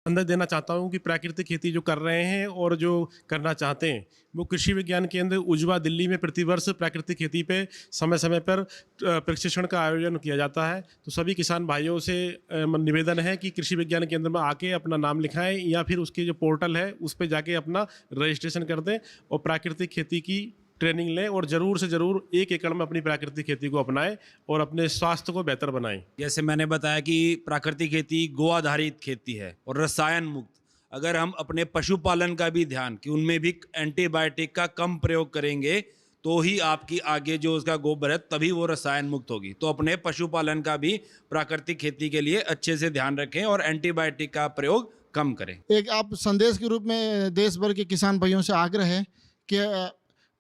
संदेश देना चाहता हूँ कि प्राकृतिक खेती जो कर रहे हैं और जो करना चाहते हैं वो कृषि विज्ञान केंद्र उजवा दिल्ली में प्रतिवर्ष प्राकृतिक खेती पे समय समय पर प्रशिक्षण का आयोजन किया जाता है। तो सभी किसान भाइयों से निवेदन है कि कृषि विज्ञान केंद्र में आके अपना नाम लिखाएं या फिर उसके जो पोर्टल है उस पर जाके अपना रजिस्ट्रेशन कर दें और प्राकृतिक खेती की ट्रेनिंग लें और ज़रूर से ज़रूर 1 एकड़ में अपनी प्राकृतिक खेती को अपनाएं और अपने स्वास्थ्य को बेहतर बनाएं। जैसे मैंने बताया कि प्राकृतिक खेती गो आधारित खेती है और रसायन मुक्त। अगर हम अपने पशुपालन का भी ध्यान कि उनमें भी एंटीबायोटिक का कम प्रयोग करेंगे तो ही आपकी आगे जो उसका गोबर है तभी वो रसायन मुक्त होगी। तो अपने पशुपालन का भी प्राकृतिक खेती के लिए अच्छे से ध्यान रखें और एंटीबायोटिक का प्रयोग कम करें। एक आप संदेश के रूप में देश भर के किसान भाइयों से आग्रह है कि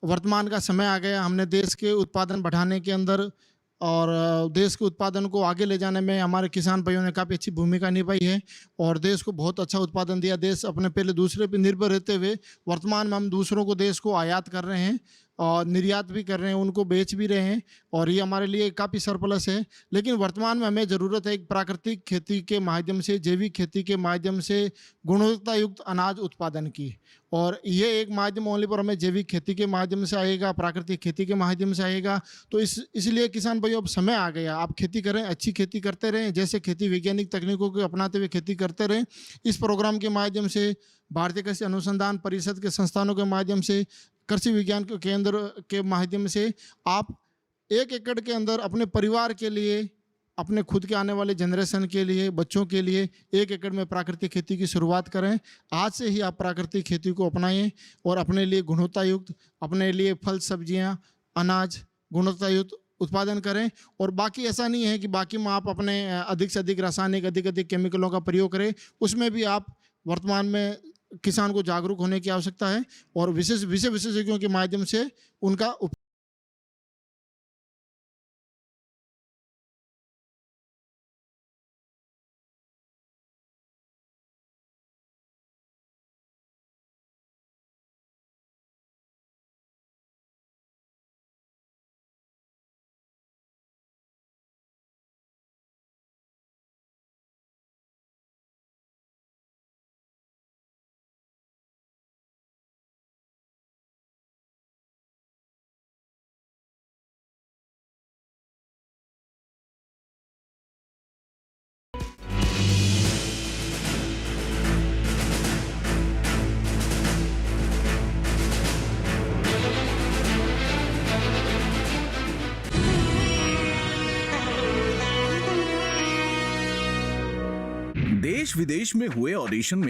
वर्तमान का समय आ गया, हमने देश के उत्पादन बढ़ाने के अंदर और देश के उत्पादन को आगे ले जाने में हमारे किसान भाइयों ने काफ़ी अच्छी भूमिका निभाई है और देश को बहुत अच्छा उत्पादन दिया। देश अपने पहले दूसरे पे निर्भर रहते हुए वर्तमान में हम दूसरों को देश को आयात कर रहे हैं और निर्यात भी कर रहे हैं, उनको बेच भी रहे हैं और ये हमारे लिए काफ़ी सरप्लस है। लेकिन वर्तमान में हमें ज़रूरत है एक प्राकृतिक खेती के माध्यम से, जैविक खेती के माध्यम से गुणवत्ता युक्त अनाज उत्पादन की। और ये एक माध्यम ओनली पर हमें जैविक खेती के माध्यम से आएगा, प्राकृतिक खेती के माध्यम से आएगा। तो इसलिए किसान भाइयों अब समय आ गया, आप खेती करें, अच्छी खेती करते रहें, जैसे खेती वैज्ञानिक तकनीकों को अपनाते हुए खेती करते रहें। इस प्रोग्राम के माध्यम से, भारतीय कृषि अनुसंधान परिषद के संस्थानों के माध्यम से, कृषि विज्ञान केंद्र के माध्यम से आप 1 एकड़ के अंदर अपने परिवार के लिए, अपने खुद के आने वाले जनरेशन के लिए, बच्चों के लिए 1 एकड़ में प्राकृतिक खेती की शुरुआत करें। आज से ही आप प्राकृतिक खेती को अपनाएं और अपने लिए गुणवत्तायुक्त, अपने लिए फल सब्जियां, अनाज गुणवत्तायुक्त उत्पादन करें। और बाकी ऐसा नहीं है कि बाकी में आप अपने अधिक से अधिक रासायनिक, अधिक केमिकलों का प्रयोग करें। उसमें भी आप वर्तमान में किसान को जागरूक होने की आवश्यकता है और विशेषज्ञों के माध्यम से उनका देश विदेश में हुए ऑडिशन में